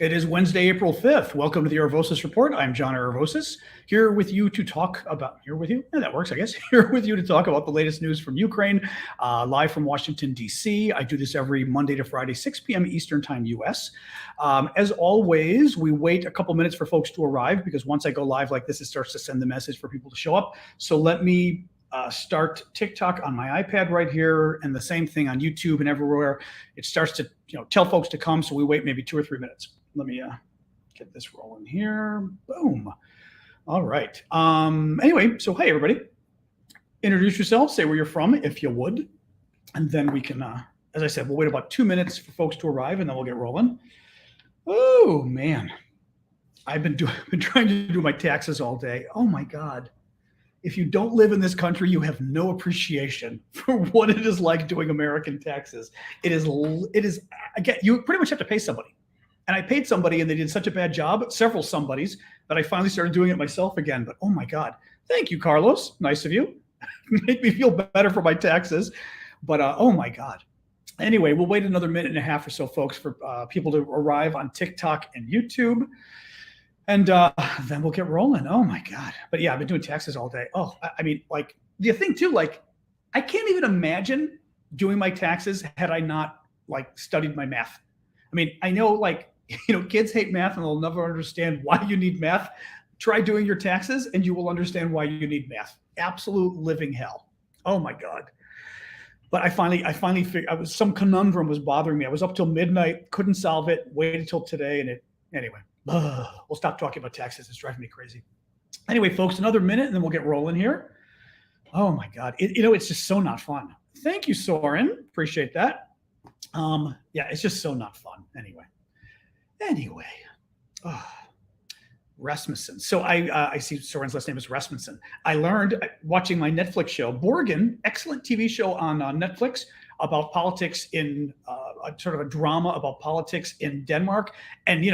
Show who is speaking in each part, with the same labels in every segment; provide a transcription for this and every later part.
Speaker 1: It is Wednesday, April 5th. Welcome to the Aravosis Report. I'm John Aravosis, here with you to talk about, here with you? Yeah, that works, I guess. Here with you to talk about the latest news from Ukraine, live from Washington, D.C. I do this every Monday to Friday, 6 p.m. Eastern Time, U.S. As always, we wait a couple minutes for folks to arrive because once I go live like this, it starts to send the message for people to show up. So let me start TikTok on my iPad right here, and the same thing on YouTube and everywhere. It starts to tell folks to come, so we wait maybe 2 or 3 minutes. Let me get this rolling here. Boom. All right. Anyway, so hey, everybody. Introduce yourself. Say where you're from, if you would. And then we can, as I said, we'll wait about 2 minutes for folks to arrive, and then we'll get rolling. Oh, man. I've been trying to do my taxes all day. Oh, my God. If you don't live in this country, you have no appreciation for what it is like doing American taxes. It is, again, you pretty much have to pay somebody. And I paid somebody and they did such a bad job, several somebodies, that I finally started doing it myself again. But oh my God, thank you, Carlos. Nice of you. Make me feel better for my taxes. But oh my God. Anyway, we'll wait another minute and a half or so, folks, for people to arrive on TikTok and YouTube. And then we'll get rolling. Oh my God. But yeah, I've been doing taxes all day. Oh, I mean, like the thing too, like I can't even imagine doing my taxes had I not like studied my math. I mean, I know like, kids hate math and they'll never understand why you need math. Try doing your taxes and you will understand why you need math. Absolute living hell. Oh my God. But I finally figured some conundrum was bothering me. I was up till midnight, couldn't solve it, waited till today. And anyway, we'll stop talking about taxes. It's driving me crazy. Anyway, folks, another minute and then we'll get rolling here. Oh my God. It's just so not fun. Thank you, Soren. Appreciate that. Yeah, it's just so not fun. Anyway, Rasmussen. So I see Soren's last name is Rasmussen. I learned watching my Netflix show, Borgen, excellent TV show on Netflix about politics in a sort of a drama about politics in Denmark. And,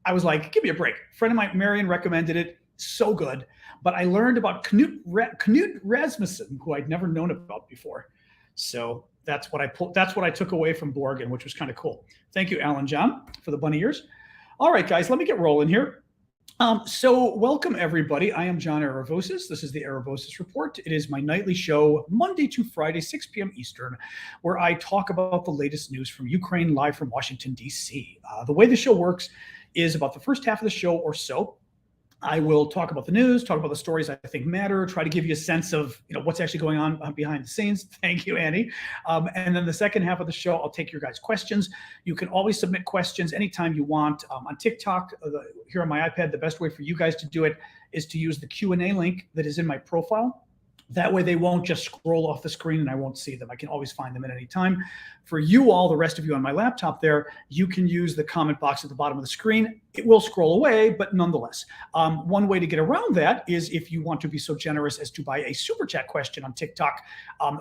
Speaker 1: I was like, give me a break. A friend of mine, Marion, recommended it. So good. But I learned about Knut Rasmussen, who I'd never known about before. So that's what I took away from Borgen, which was kind of cool. Thank you, Alan John, for the bunny ears. All right, guys, let me get rolling here. So welcome, everybody. I am John Aravosis. This is the Aravosis Report. It is my nightly show, Monday to Friday, 6 p.m. Eastern, where I talk about the latest news from Ukraine, live from Washington, D.C. The way the show works is about the first half of the show or so, I will talk about the news, talk about the stories I think matter, try to give you a sense of what's actually going on behind the scenes. Thank you, Annie. And then the second half of the show, I'll take your guys' questions. You can always submit questions anytime you want on TikTok. Here on my iPad, the best way for you guys to do it is to use the Q&A link that is in my profile. That way they won't just scroll off the screen and I won't see them. I can always find them at any time. For you all, the rest of you on my laptop there, you can use the comment box at the bottom of the screen. It will scroll away, but nonetheless. One way to get around that is if you want to be so generous as to buy a super chat question on TikTok.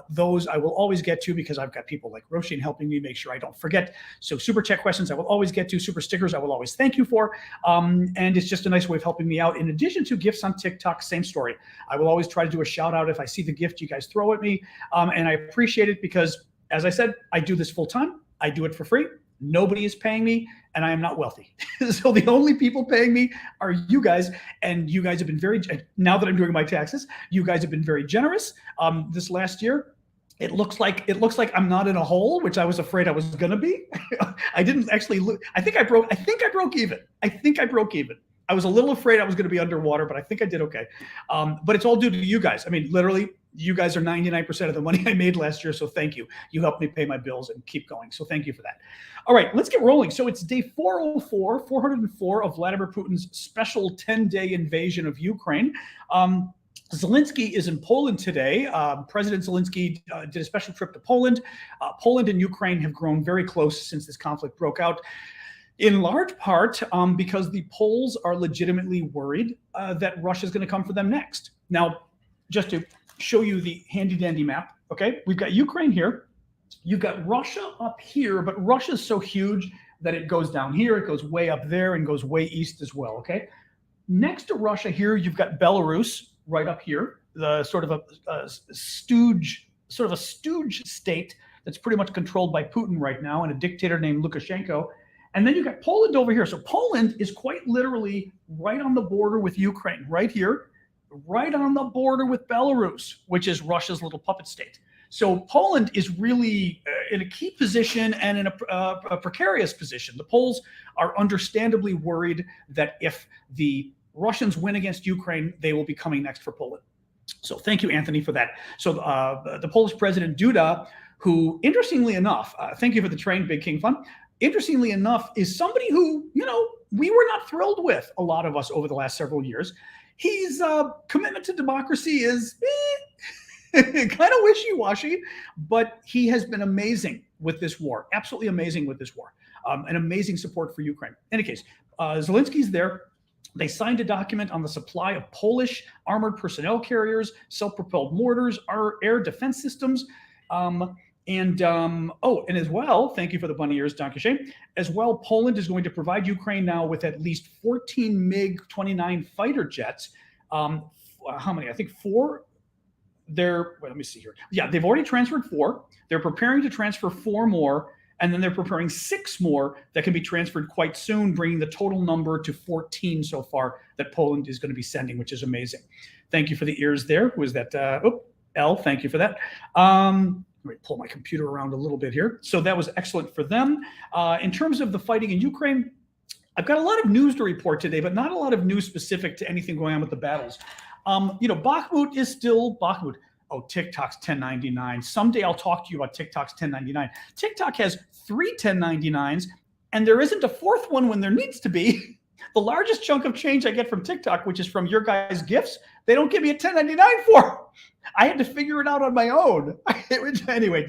Speaker 1: Those I will always get to because I've got people like Roshin helping me make sure I don't forget. So super chat questions I will always get to. Super stickers I will always thank you for. And it's just a nice way of helping me out. In addition to gifts on TikTok, same story. I will always try to do a shout out if I see the gift you guys throw at me. And I appreciate it because, as I said, I do this full time. I do it for free. Nobody is paying me, and I am not wealthy. So the only people paying me are you guys, and you guys have been very, now that I'm doing my taxes, you guys have been very generous. This last year, it looks like I'm not in a hole, which I was afraid I was going to be. I didn't actually, I think I broke even. I was a little afraid I was going to be underwater, but I think I did okay. But it's all due to you guys. I mean, literally, you guys are 99% of the money I made last year, so thank you. You helped me pay my bills and keep going, so thank you for that. All right, let's get rolling. So it's day 404 of Vladimir Putin's special 10-day invasion of Ukraine. Zelenskyy is in Poland today. President Zelenskyy did a special trip to Poland. Poland and Ukraine have grown very close since this conflict broke out, in large part because the Poles are legitimately worried that Russia is going to come for them next. Now, just to show you the handy-dandy map, okay? We've got Ukraine here. You've got Russia up here, but Russia's so huge that it goes down here, it goes way up there, and goes way east as well, okay? Next to Russia here, you've got Belarus right up here, the sort of a stooge state that's pretty much controlled by Putin right now, and a dictator named Lukashenko. And then you got Poland over here. So Poland is quite literally right on the border with Ukraine, right here, right on the border with Belarus, which is Russia's little puppet state. So Poland is really in a key position and in a precarious position. The Poles are understandably worried that if the Russians win against Ukraine, they will be coming next for Poland. So thank you, Anthony, for that. So the Polish President Duda, who, interestingly enough, thank you for the train, Big King Fun, interestingly enough, is somebody who, we were not thrilled with, a lot of us, over the last several years. His commitment to democracy is kind of wishy-washy, but he has been amazing with this war, absolutely amazing with this war, and amazing support for Ukraine. In any case, Zelensky's there. They signed a document on the supply of Polish armored personnel carriers, self-propelled mortars, air defense systems, and as well, thank you for the bunny ears, Dankeschön. As well, Poland is going to provide Ukraine now with at least 14 MiG-29 fighter jets. How many? I think 4. Let me see here. Yeah, they've already transferred 4. They're preparing to transfer 4 more. And then they're preparing 6 more that can be transferred quite soon, bringing the total number to 14 so far that Poland is going to be sending, which is amazing. Thank you for the ears there. Who is that? L, thank you for that. Let me pull my computer around a little bit here. So that was excellent for them. In terms of the fighting in Ukraine, I've got a lot of news to report today, but not a lot of news specific to anything going on with the battles. Bakhmut is still Bakhmut. Oh, TikTok's 1099. Someday I'll talk to you about TikTok's 1099. TikTok has 3 1099s, and there isn't a 4th one when there needs to be. The largest chunk of change I get from TikTok, which is from your guys' gifts, they don't give me a 1099 for. I had to figure it out on my own. Anyway,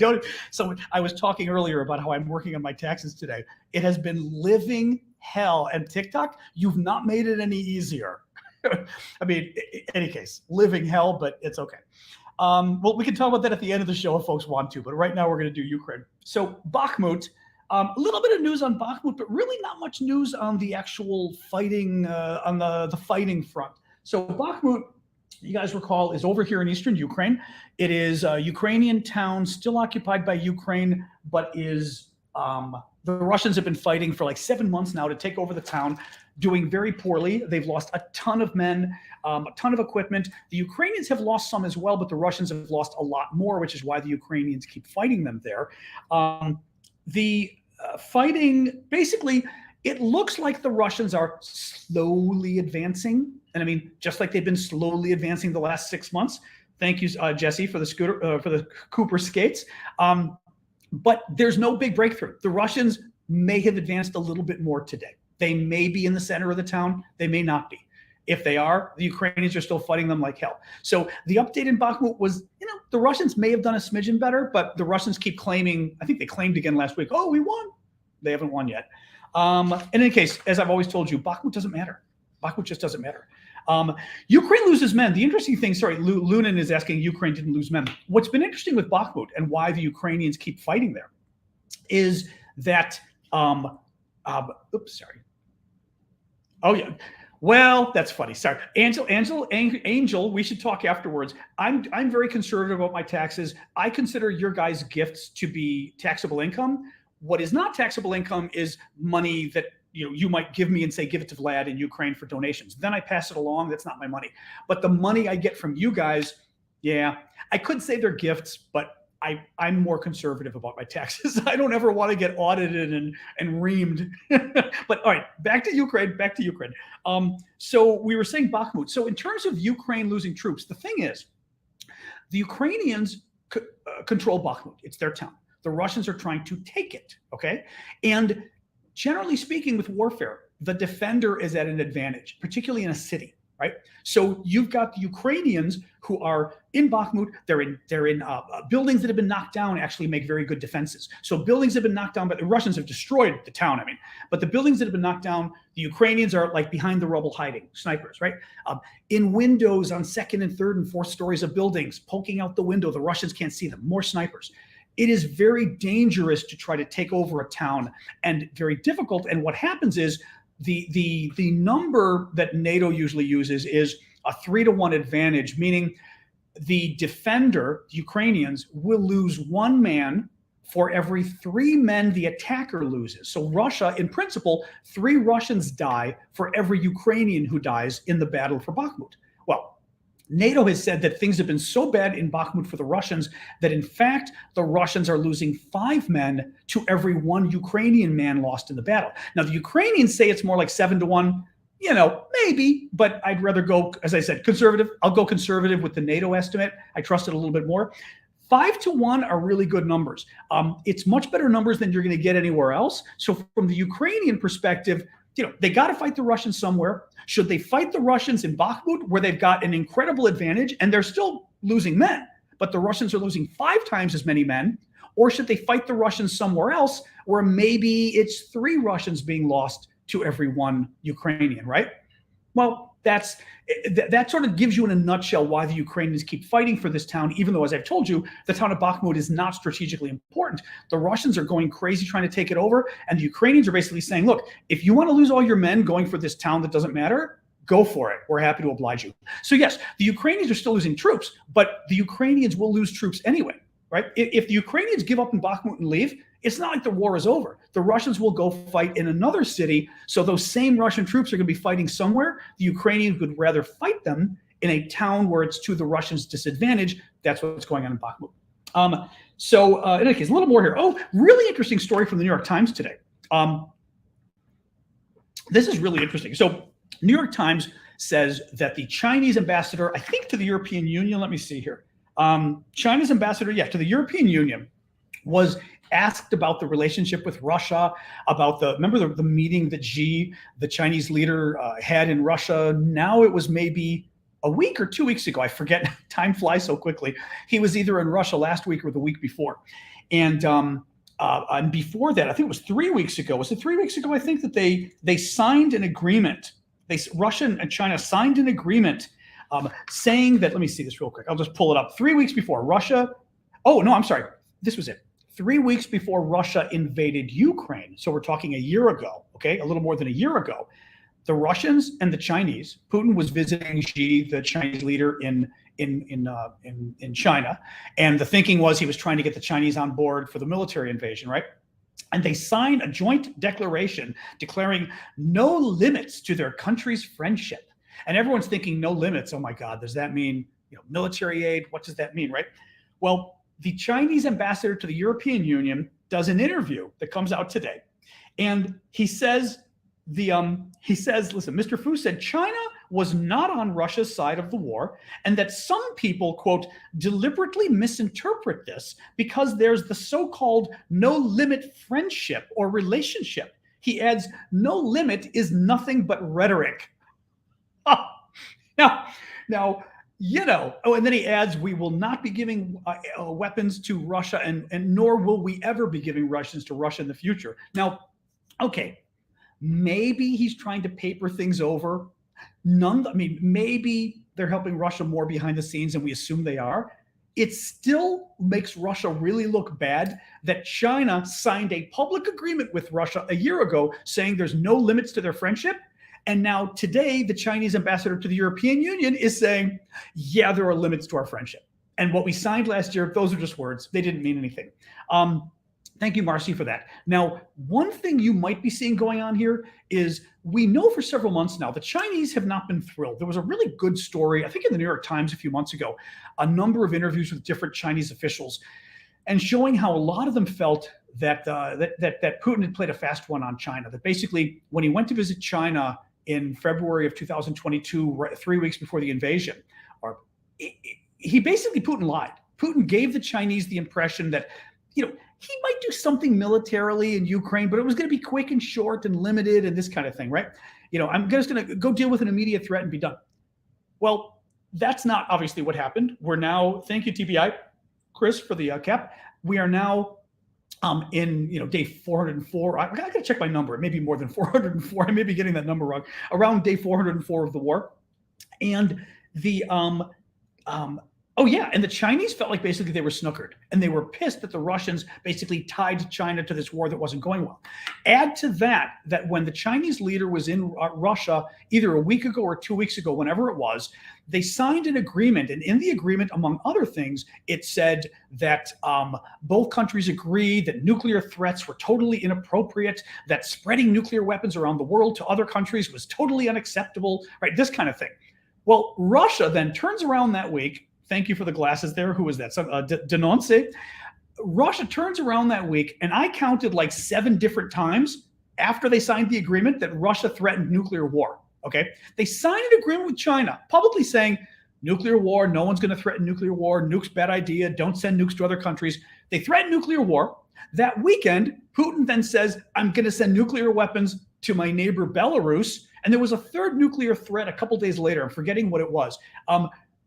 Speaker 1: So I was talking earlier about how I'm working on my taxes today. It has been living hell, and TikTok, you've not made it any easier. I mean, in any case, living hell, but it's okay. Well, we can talk about that at the end of the show if folks want to, but right now we're going to do Ukraine. So Bakhmut, a little bit of news on Bakhmut, but really not much news on the actual fighting, on the fighting front. So Bakhmut, you guys recall, is over here in eastern Ukraine. It is a Ukrainian town still occupied by Ukraine, but is the Russians have been fighting for like 7 months now to take over the town, doing very poorly. They've lost a ton of men, a ton of equipment. The Ukrainians have lost some as well, but the Russians have lost a lot more, which is why the Ukrainians keep fighting them there. The fighting, basically, it looks like the Russians are slowly advancing. And I mean, just like they've been slowly advancing the last 6 months. Thank you, Jesse, for the scooter, for the Cooper skates. But there's no big breakthrough. The Russians may have advanced a little bit more today. They may be in the center of the town. They may not be. If they are, the Ukrainians are still fighting them like hell. So the update in Bakhmut was, the Russians may have done a smidgen better, but the Russians keep claiming, I think they claimed again last week, oh, we won. They haven't won yet. In any case, as I've always told you, Bakhmut doesn't matter. Bakhmut just doesn't matter. Ukraine loses men. The interesting thing, Lunin is asking, Ukraine didn't lose men. What's been interesting with Bakhmut and why the Ukrainians keep fighting there is that, oops, sorry. Oh yeah. Well, that's funny. Sorry. Angel, we should talk afterwards. I'm very conservative about my taxes. I consider your guys' gifts to be taxable income. What is not taxable income is money that you might give me and say, give it to Vlad in Ukraine for donations. Then I pass it along. That's not my money. But the money I get from you guys, yeah, I could say they're gifts, but I'm more conservative about my taxes. I don't ever want to get audited and reamed. But all right, back to Ukraine. So we were saying Bakhmut. So in terms of Ukraine losing troops, the thing is, the Ukrainians control Bakhmut. It's their town. The Russians are trying to take it, okay? And generally speaking, with warfare, the defender is at an advantage, particularly in a city, right? So you've got the Ukrainians who are in Bakhmut. They're in buildings that have been knocked down. Actually, make very good defenses. So buildings have been knocked down, but the Russians have destroyed the town. But the buildings that have been knocked down, the Ukrainians are like behind the rubble, hiding, snipers, right? In windows on 2nd and 3rd and 4th stories of buildings, poking out the window. The Russians can't see them. More snipers. It is very dangerous to try to take over a town, and very difficult. And what happens is the number that NATO usually uses is a 3-to-1 advantage, meaning the defender, the Ukrainians, will lose 1 man for every 3 men the attacker loses. So Russia, in principle, 3 Russians die for every Ukrainian who dies in the battle for Bakhmut. Well, NATO has said that things have been so bad in Bakhmut for the Russians that, in fact, the Russians are losing 5 men to every 1 Ukrainian man lost in the battle. Now, the Ukrainians say it's more like 7 to 1. Maybe, but I'd rather go, as I said, conservative. I'll go conservative with the NATO estimate. I trust it a little bit more. 5 to 1 are really good numbers. It's much better numbers than you're going to get anywhere else. So from the Ukrainian perspective, they got to fight the Russians somewhere. Should they fight the Russians in Bakhmut, where they've got an incredible advantage and they're still losing men, but the Russians are losing 5 times as many men? Or should they fight the Russians somewhere else, where maybe it's 3 Russians being lost to every 1 Ukrainian, right? Well, that sort of gives you in a nutshell why the Ukrainians keep fighting for this town, even though, as I've told you, the town of Bakhmut is not strategically important. The Russians are going crazy trying to take it over, and the Ukrainians are basically saying, look, if you want to lose all your men going for this town that doesn't matter, go for it. We're happy to oblige you. So yes, the Ukrainians are still losing troops, but the Ukrainians will lose troops anyway, right? If the Ukrainians give up in Bakhmut and leave, it's not like the war is over. The Russians will go fight in another city. So those same Russian troops are going to be fighting somewhere. The Ukrainians would rather fight them in a town where it's to the Russians' disadvantage. That's what's going on in Bakhmut. In any case, a little more here. Oh, really interesting story from the New York Times today. This is really interesting. So New York Times says that the Chinese ambassador, I think to the European Union, let me see here. China's ambassador, to the European Union was asked about the relationship with Russia, about remember the meeting that Xi, the Chinese leader, had in Russia. Now it was maybe a week or 2 weeks ago. I forget. Time flies so quickly. He was either in Russia last week or the week before. And before that, I think it was 3 weeks ago. Was it 3 weeks ago? I think that they signed an agreement. Russia and China signed an agreement saying that, let me see this real quick. I'll just pull it up. 3 weeks before Russia. Oh, no, I'm sorry. This was it. 3 weeks before Russia invaded Ukraine, so we're talking a year ago, okay, a little more than a year ago, the Russians and the Chinese, Putin was visiting Xi, the Chinese leader, in China, and the thinking was he was trying to get the Chinese on board for the military invasion, right? And they signed a joint declaration declaring no limits to their country's friendship. And everyone's thinking, no limits. Oh my God, does that mean military aid? What does that mean, right? Well, the Chinese ambassador to the European Union does an interview that comes out today. And he says, listen, Mr. Fu said China was not on Russia's side of the war, and that some people, quote, deliberately misinterpret this because there's the so-called no limit friendship or relationship. He adds, no limit is nothing but rhetoric. Now, and then he adds, we will not be giving weapons to Russia, and nor will we ever be giving Russians to Russia in the future. Now, okay, maybe he's trying to paper things over. Maybe they're helping Russia more behind the scenes than we assume they are. It still makes Russia really look bad that China signed a public agreement with Russia a year ago saying there's no limits to their friendship. And now today, the Chinese ambassador to the European Union is saying, yeah, there are limits to our friendship. And what we signed last year, those are just words. They didn't mean anything. Thank you, Marcy, for that. Now, one thing you might be seeing going on here is we know for several months now, the Chinese have not been thrilled. There was a really good story, I think in the New York Times a few months ago, a number of interviews with different Chinese officials and showing how a lot of them felt that Putin had played a fast one on China, that basically when he went to visit China in February of 2022, 3 weeks before the invasion, Putin lied. Putin gave the Chinese the impression that, he might do something militarily in Ukraine, but it was going to be quick and short and limited and this kind of thing, right? I'm just going to go deal with an immediate threat and be done. Well, that's not obviously what happened. We're now, thank you, TBI, Chris, for the cap. We are now in day 404. I got to check my number. It may be more than 404. I may be getting that number wrong. Around day 404 of the war, and the Oh, yeah. And the Chinese felt like basically they were snookered, and they were pissed that the Russians basically tied China to this war that wasn't going well. Add to that, that when the Chinese leader was in Russia, either a week ago or 2 weeks ago, whenever it was, they signed an agreement. And in the agreement, among other things, it said that both countries agree that nuclear threats were totally inappropriate, that spreading nuclear weapons around the world to other countries was totally unacceptable, right? This kind of thing. Well, Russia then turns around that week. Thank you for the glasses there. Who was that? Denonce. Russia turns around that week, and I counted like 7 different times after they signed the agreement that Russia threatened nuclear war. Okay. They signed an agreement with China, publicly saying nuclear war, no one's going to threaten nuclear war. Nukes, bad idea. Don't send nukes to other countries. They threaten nuclear war. That weekend, Putin then says, I'm going to send nuclear weapons to my neighbor Belarus. And there was a third nuclear threat a couple days later. I'm forgetting what it was.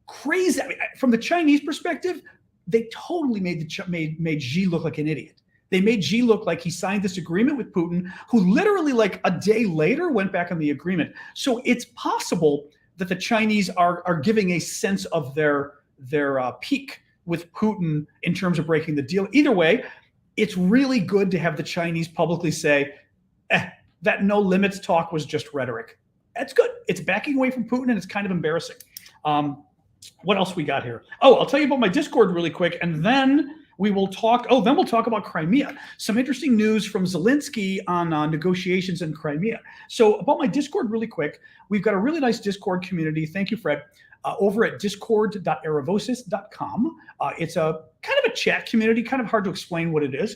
Speaker 1: Crazy. I mean, from the Chinese perspective, they totally made Xi look like an idiot. They made Xi look like he signed this agreement with Putin, who literally like a day later went back on the agreement. So it's possible that the Chinese are giving a sense of their peak with Putin in terms of breaking the deal. Either way, it's really good to have the Chinese publicly say, that no limits talk was just rhetoric. That's good. It's backing away from Putin, and it's kind of embarrassing. What else we got here? Oh, I'll tell you about my Discord really quick, and then we will talk. Oh, then we'll talk about Crimea. Some interesting news from Zelenskyy on negotiations in Crimea. So about my Discord really quick, we've got a really nice Discord community. Thank you, Fred. Over at discord.aravosis.com. It's a kind of a chat community, kind of hard to explain what it is.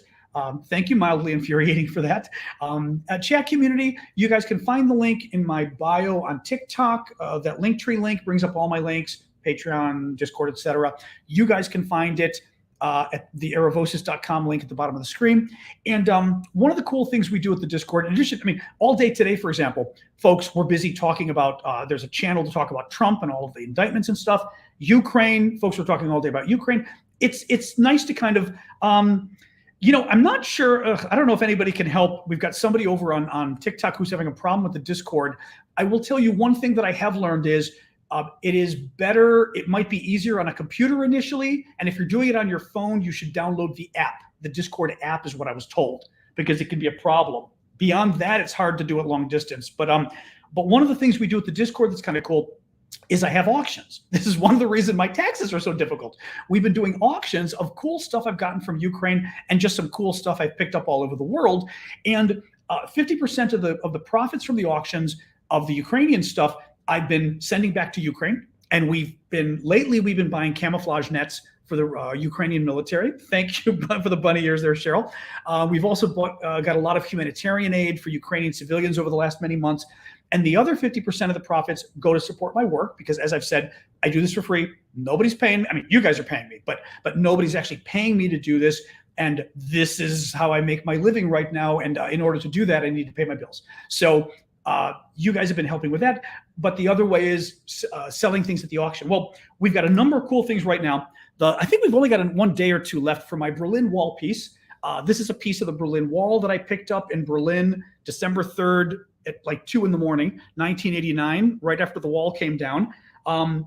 Speaker 1: Thank you, mildly infuriating, for that. A chat community, you guys can find the link in my bio on TikTok. That Linktree link brings up all my links, Patreon, Discord, etc. You guys can find it at the aravosis.com link at the bottom of the screen. And one of the cool things we do at the Discord, in addition, I mean, all day today, for example, folks, we're busy talking about, there's a channel to talk about Trump and all of the indictments and stuff. Ukraine, folks, we're talking all day about Ukraine. It's nice to kind of, you know, I'm not sure, I don't know if anybody can help. We've got somebody over on TikTok who's having a problem with the Discord. I will tell you one thing that I have learned is it is better, it might be easier on a computer initially, and if you're doing it on your phone, you should download the app. The Discord app is what I was told, because it can be a problem. Beyond that, it's hard to do it long distance. But one of the things we do at the Discord that's kind of cool is I have auctions. This is one of the reasons my taxes are so difficult. We've been doing auctions of cool stuff I've gotten from Ukraine and just some cool stuff I've picked up all over the world. And 50% of the profits from the auctions of the Ukrainian stuff I've been sending back to Ukraine. And lately we've been buying camouflage nets for the Ukrainian military. Thank you for the bunny ears there, Cheryl. We've also got a lot of humanitarian aid for Ukrainian civilians over the last many months. And the other 50% of the profits go to support my work, because as I've said, I do this for free. Nobody's paying me. I mean, you guys are paying me, but nobody's actually paying me to do this. And this is how I make my living right now. And in order to do that, I need to pay my bills. So you guys have been helping with that. But the other way is selling things at the auction. Well, we've got a number of cool things right now. I think we've only got 1 day or 2 left for my Berlin Wall piece. This is a piece of the Berlin Wall that I picked up in Berlin, December 3rd at like 2 in the morning, 1989, right after the wall came down.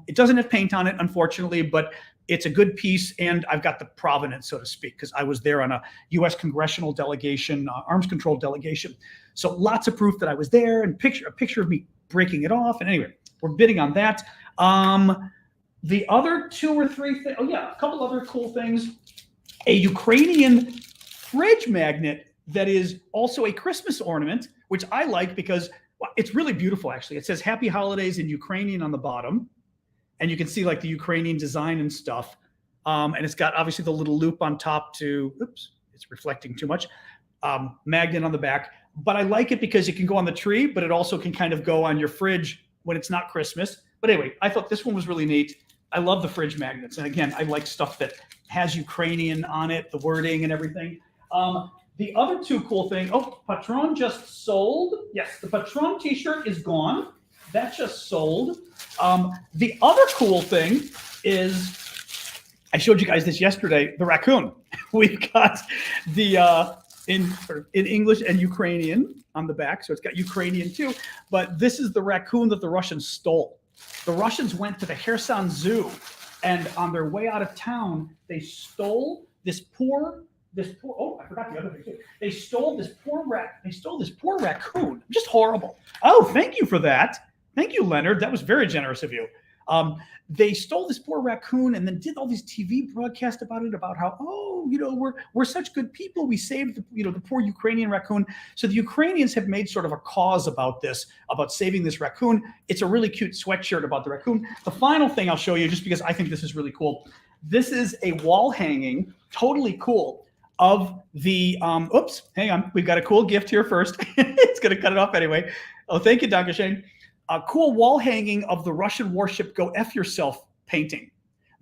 Speaker 1: It doesn't have paint on it, unfortunately, but it's a good piece. And I've got the provenance, so to speak, because I was there on a U.S. congressional delegation, arms control delegation. So lots of proof that I was there, and a picture of me breaking it off. And anyway, we're bidding on that. The other 2 or 3 things, oh yeah, a couple other cool things. A Ukrainian fridge magnet that is also a Christmas ornament, which I like because it's really beautiful, actually. It says Happy Holidays in Ukrainian on the bottom. And you can see like the Ukrainian design and stuff. And it's got obviously the little loop on top to, oops, it's reflecting too much, magnet on the back. But I like it because it can go on the tree, but it also can kind of go on your fridge when it's not Christmas. But anyway, I thought this one was really neat. I love the fridge magnets. And again, I like stuff that has Ukrainian on it, the wording and everything. The other 2 cool things, oh, Patron just sold. Yes, the Patron t-shirt is gone. That just sold. The other cool thing is, I showed you guys this yesterday, the raccoon. We've got the, in English and Ukrainian on the back, so it's got Ukrainian too, but this is the raccoon that the Russians stole. The Russians went to the Kherson Zoo And on their way out of town, they stole this poor. Oh, I forgot the other thing too. They stole this poor raccoon. Just horrible. Oh, thank you for that. Thank you, Leonard. That was very generous of you. They stole this poor raccoon and then did all these TV broadcasts about it, about how, oh, we're such good people. We saved the poor Ukrainian raccoon. So the Ukrainians have made sort of a cause about this, about saving this raccoon. It's a really cute sweatshirt about the raccoon. The final thing I'll show you, just because I think this is really cool. This is a wall hanging, totally cool, of the, oops, hang on. We've got a cool gift here first. It's going to cut it off anyway. Oh, thank you, Dr. Shane. A cool wall hanging of the Russian warship Go F Yourself painting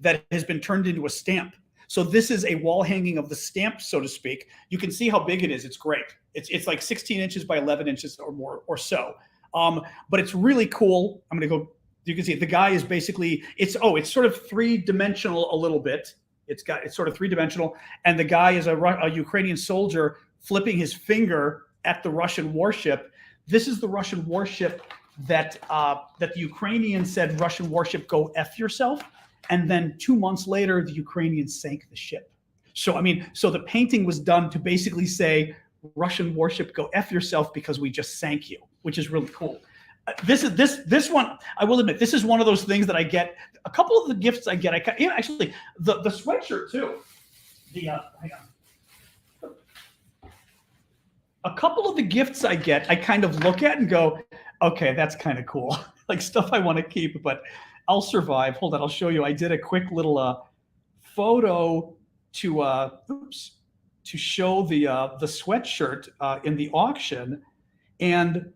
Speaker 1: that has been turned into a stamp. So this is a wall hanging of the stamp, so to speak. You can see how big it is. It's great. It's like 16 inches by 11 inches or more or so. But it's really cool. I'm going to go. You can see it. The guy is basically, it's sort of three-dimensional a little bit. It's sort of three-dimensional. And the guy is a Ukrainian soldier flipping his finger at the Russian warship. This is the Russian warship that the Ukrainians said, Russian warship, go F yourself. And then 2 months later, the Ukrainians sank the ship. So, so the painting was done to basically say, Russian warship, go F yourself because we just sank you, which is really cool. This one, I will admit, this is one of those things that I get. A couple of the gifts I get, actually, the sweatshirt too. Hang on. A couple of the gifts I get, I kind of look at and go, okay, that's kind of cool. Like stuff I want to keep, but I'll survive. Hold on, I'll show you. I did a quick little photo to show the sweatshirt in the auction, and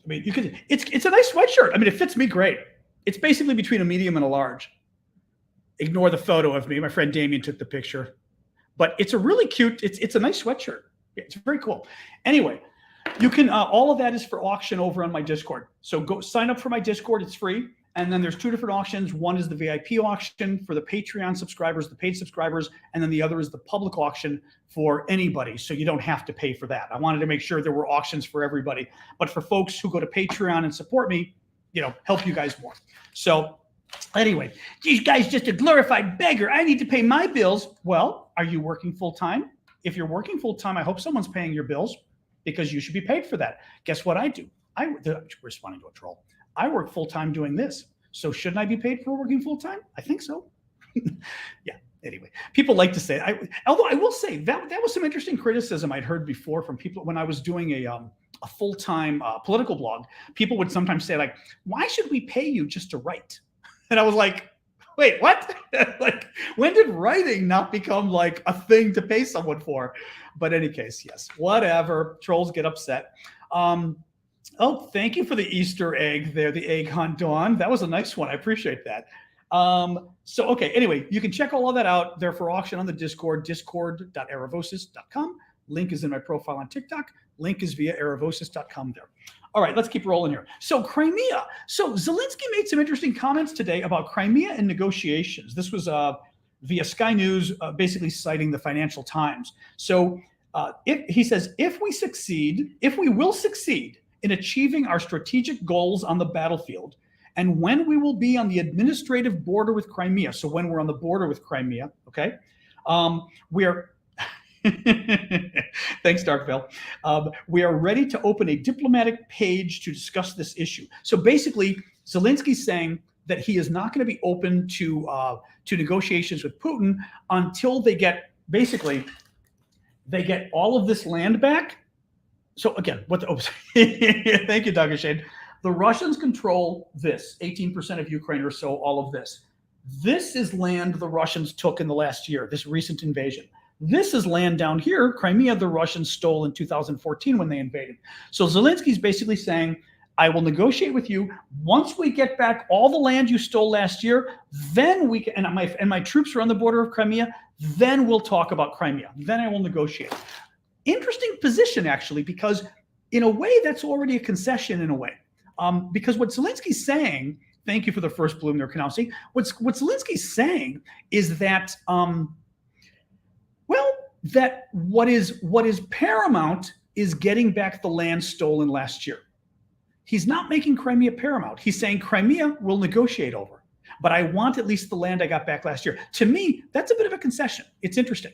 Speaker 1: you can. It's a nice sweatshirt. It fits me great. It's basically between a medium and a large. Ignore the photo of me. My friend Damien took the picture, but it's a really cute. It's a nice sweatshirt. It's very cool. Anyway, you can, all of that is for auction over on my Discord. So go sign up for my Discord. It's free. And then there's two different auctions. One is the VIP auction for the Patreon subscribers, the paid subscribers. And then the other is the public auction for anybody. So you don't have to pay for that. I wanted to make sure there were auctions for everybody. But for folks who go to Patreon and support me, help you guys more. So anyway, these guys just a glorified beggar. I need to pay my bills. Well, are you working full time? If you're working full time, I hope someone's paying your bills because you should be paid for that. Guess what I do? I'm responding to a troll. I work full time doing this. So shouldn't I be paid for working full time? I think so. Yeah. Anyway, people like to say, although I will say that was some interesting criticism I'd heard before from people when I was doing a full-time political blog. People would sometimes say, like, why should we pay you just to write? And I was like, wait, what? Like, when did writing not become like a thing to pay someone for? But in any case, yes, whatever. Trolls get upset. Oh, thank you for the Easter egg there, the egg hunt, Dawn. That was a nice one. I appreciate that. So, okay, anyway, you can check all of that out. They're for auction on the Discord, discord.aravosis.com. Link is in my profile on TikTok. Link is via aravosis.com there. All right, let's keep rolling here. So Crimea. So Zelenskyy made some interesting comments today about Crimea and negotiations. This was via Sky News, basically citing the Financial Times. So he says, if we will succeed in achieving our strategic goals on the battlefield, and when we will be on the administrative border with Crimea, so when we're on the border with Crimea, okay, we are, thanks, Darkville, we are ready to open a diplomatic page to discuss this issue. So basically, Zelensky's saying that he is not going to be open to negotiations with Putin until they get all of this land back. So again, thank you, Dr. Shade. The Russians control this, 18% of Ukraine or so, all of this. This is land the Russians took in the last year, this recent invasion. This is land down here, Crimea, the Russians stole in 2014 when they invaded. So Zelensky's basically saying, I will negotiate with you. Once we get back all the land you stole last year, then we can, and my troops are on the border of Crimea, then we'll talk about Crimea. Then I will negotiate. Interesting position, actually, because in a way, that's already a concession in a way. Because what Zelensky's saying, thank you for the first bloom there, Kanowski. What Zelensky's saying is that, that what is paramount is getting back the land stolen last year. he's not making Crimea paramount. He's saying Crimea we'll negotiate over, but I want at least the land I got back last year. To me, that's a bit of a concession. It's interesting.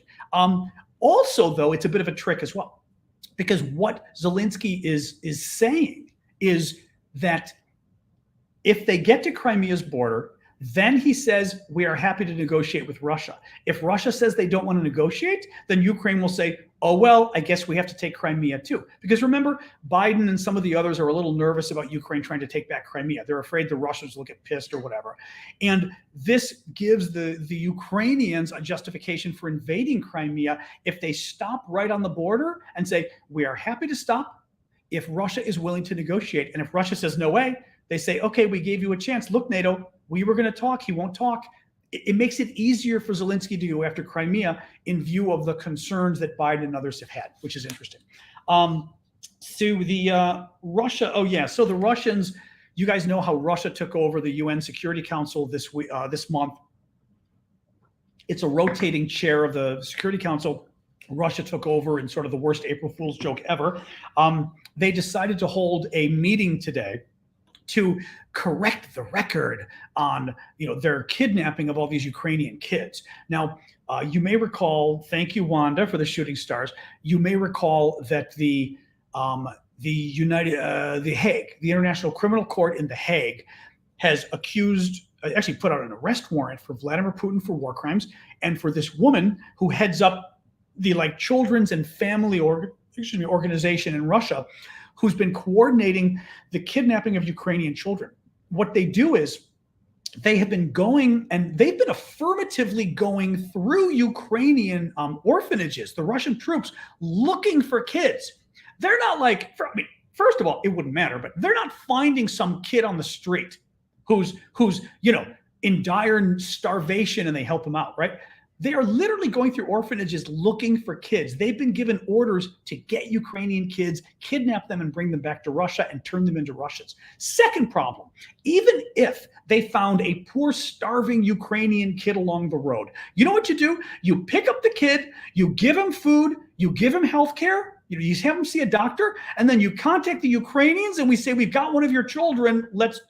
Speaker 1: Also, though, it's a bit of a trick as well, because what Zelenskyy is saying is that if they get to Crimea's border, then he says, we are happy to negotiate with Russia. If Russia says they don't want to negotiate, then Ukraine will say, oh, well, I guess we have to take Crimea too. Because remember, Biden and some of the others are a little nervous about Ukraine trying to take back Crimea. They're afraid the Russians will get pissed or whatever. And this gives the Ukrainians a justification for invading Crimea if they stop right on the border and say, we are happy to stop if Russia is willing to negotiate. And if Russia says no way, they say, okay, we gave you a chance. Look, NATO, we were going to talk. He won't talk. It makes it easier for Zelenskyy to go after Crimea in view of the concerns that Biden and others have had, which is interesting. So the Russia, oh yeah, so the Russians, you guys know how Russia took over the UN Security Council this month. It's a rotating chair of the Security Council. Russia took over in sort of the worst April Fool's joke ever. They decided to hold a meeting today to correct the record on, their kidnapping of all these Ukrainian kids. Now, you may recall, thank you, Wanda, for the shooting stars. You may recall that the Hague, the International Criminal Court in The Hague, has actually put out an arrest warrant for Vladimir Putin for war crimes, and for this woman who heads up the children's and family organization in Russia, who's been coordinating the kidnapping of Ukrainian children. What they do is they have been going, and they've been affirmatively going through Ukrainian orphanages, the Russian troops, looking for kids. They're not first of all, it wouldn't matter, but they're not finding some kid on the street who's in dire starvation and they help him out, right? They are literally going through orphanages looking for kids. They've been given orders to get Ukrainian kids, kidnap them, and bring them back to Russia and turn them into Russians. Second problem, even if they found a poor, starving Ukrainian kid along the road, you know what you do? You pick up the kid, you give him food, you give him health care, you have him see a doctor, and then you contact the Ukrainians and we say, we've got one of your children, let's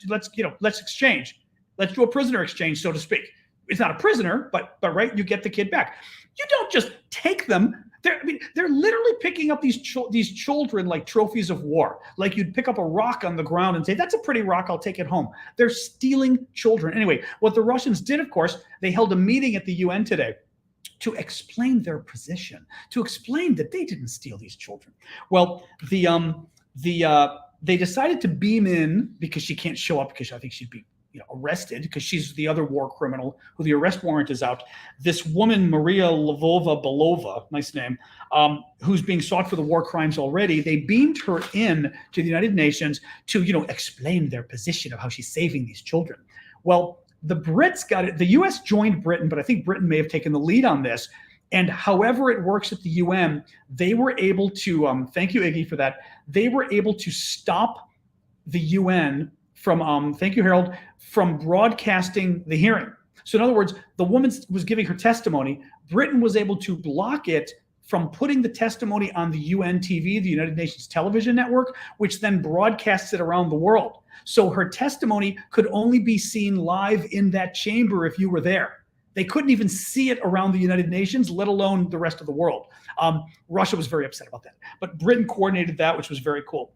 Speaker 1: exchange. Let's do a prisoner exchange, so to speak. It's not a prisoner, but right, you get the kid back. You don't just take them. They're literally picking up these children like trophies of war. Like you'd pick up a rock on the ground and say, that's a pretty rock, I'll take it home. They're stealing children. Anyway, what the Russians did, of course, they held a meeting at the UN today to explain their position, to explain that they didn't steal these children. Well, they decided to beam in, because she can't show up because I think she'd be arrested, because she's the other war criminal who the arrest warrant is out. This woman, Maria Lvova-Belova, nice name, who's being sought for the war crimes already. They beamed her in to the United Nations to, explain their position of how she's saving these children. Well, the Brits got it. The US joined Britain, but I think Britain may have taken the lead on this. And however it works at the UN, they were able to, thank you, Iggy, for that. They were able to stop the UN from, thank you, Harold, from broadcasting the hearing. So in other words, the woman was giving her testimony. Britain was able to block it from putting the testimony on the UN TV, the United Nations television network, which then broadcasts it around the world. So her testimony could only be seen live in that chamber if you were there. They couldn't even see it around the United Nations, let alone the rest of the world. Russia was very upset about that. But Britain coordinated that, which was very cool.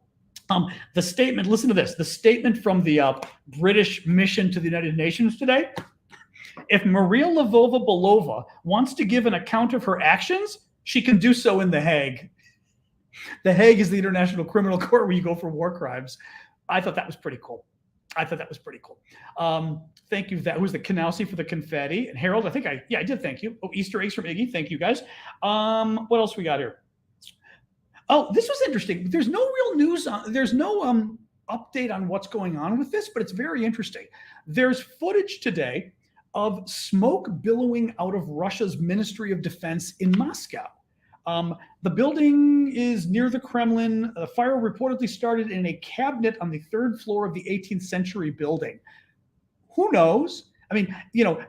Speaker 1: The statement, listen to this, the statement from the British mission to the United Nations today. If Maria Lvova-Belova wants to give an account of her actions, she can do so in The Hague. The Hague is the International Criminal Court where you go for war crimes. I thought that was pretty cool. Thank you. That was the Canalsi for the confetti. And Harold, I did thank you. Oh, Easter eggs from Iggy. Thank you, guys. What else we got here? Oh, this was interesting. There's no real news. There's no update on what's going on with this, but it's very interesting. There's footage today of smoke billowing out of Russia's Ministry of Defense in Moscow. The building is near the Kremlin. The fire reportedly started in a cabinet on the third floor of the 18th century building. Who knows? I mean,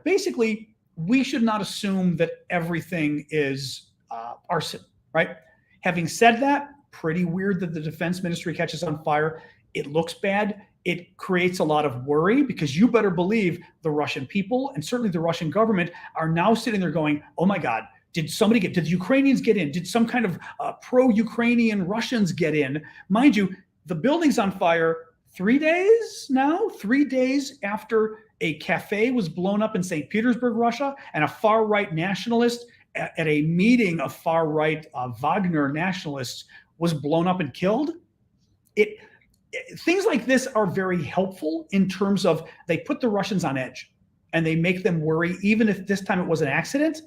Speaker 1: basically, we should not assume that everything is arson, right? Having said that, pretty weird that the defense ministry catches on fire. It looks bad. It creates a lot of worry because you better believe the Russian people and certainly the Russian government are now sitting there going, oh my God, did the Ukrainians get in? Did some kind of pro-Ukrainian Russians get in? Mind you, the building's on fire 3 days now, 3 days after a cafe was blown up in St. Petersburg, Russia, and a far-right nationalist at a meeting of far-right Wagner nationalists was blown up and killed. Things like this are very helpful in terms of they put the Russians on edge and they make them worry, even if this time it was an accident.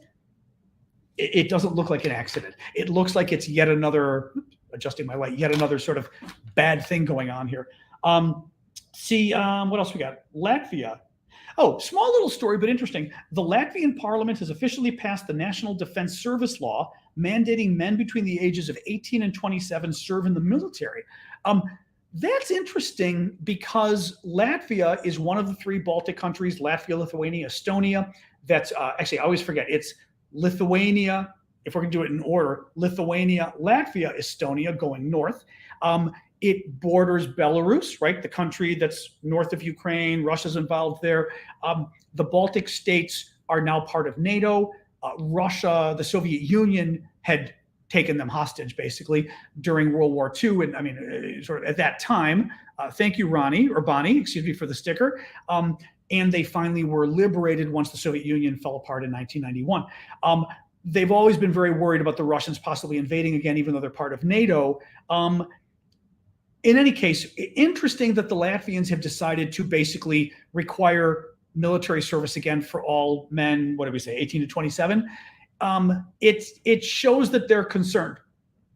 Speaker 1: It doesn't look like an accident. It looks like it's yet another, adjusting my light, yet another sort of bad thing going on here. What else we got? Latvia. Oh, small little story, but interesting. The Latvian parliament has officially passed the National Defense Service Law, mandating men between the ages of 18 and 27 serve in the military. That's interesting because Latvia is one of the 3 Baltic countries, Latvia, Lithuania, Estonia. That's actually, I always forget. It's Lithuania, if we're going to do it in order, Lithuania, Latvia, Estonia going north. It borders Belarus, right? The country that's north of Ukraine. Russia's involved there. The Baltic states are now part of NATO. Russia, the Soviet Union, had taken them hostage basically during World War II. And I mean, sort of at that time, thank you, Bonnie, excuse me for the sticker. And they finally were liberated once the Soviet Union fell apart in 1991. They've always been very worried about the Russians possibly invading again, even though they're part of NATO. In any case, interesting that the Latvians have decided to basically require military service again for all men, what did we say, 18 to 27? It shows that they're concerned.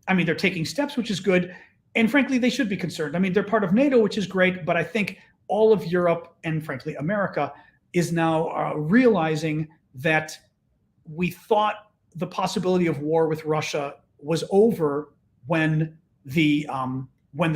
Speaker 1: I mean, they're taking steps, which is good. And frankly, they should be concerned. I mean, they're part of NATO, which is great. But I think all of Europe and frankly, America is now realizing that we thought the possibility of war with Russia was over when the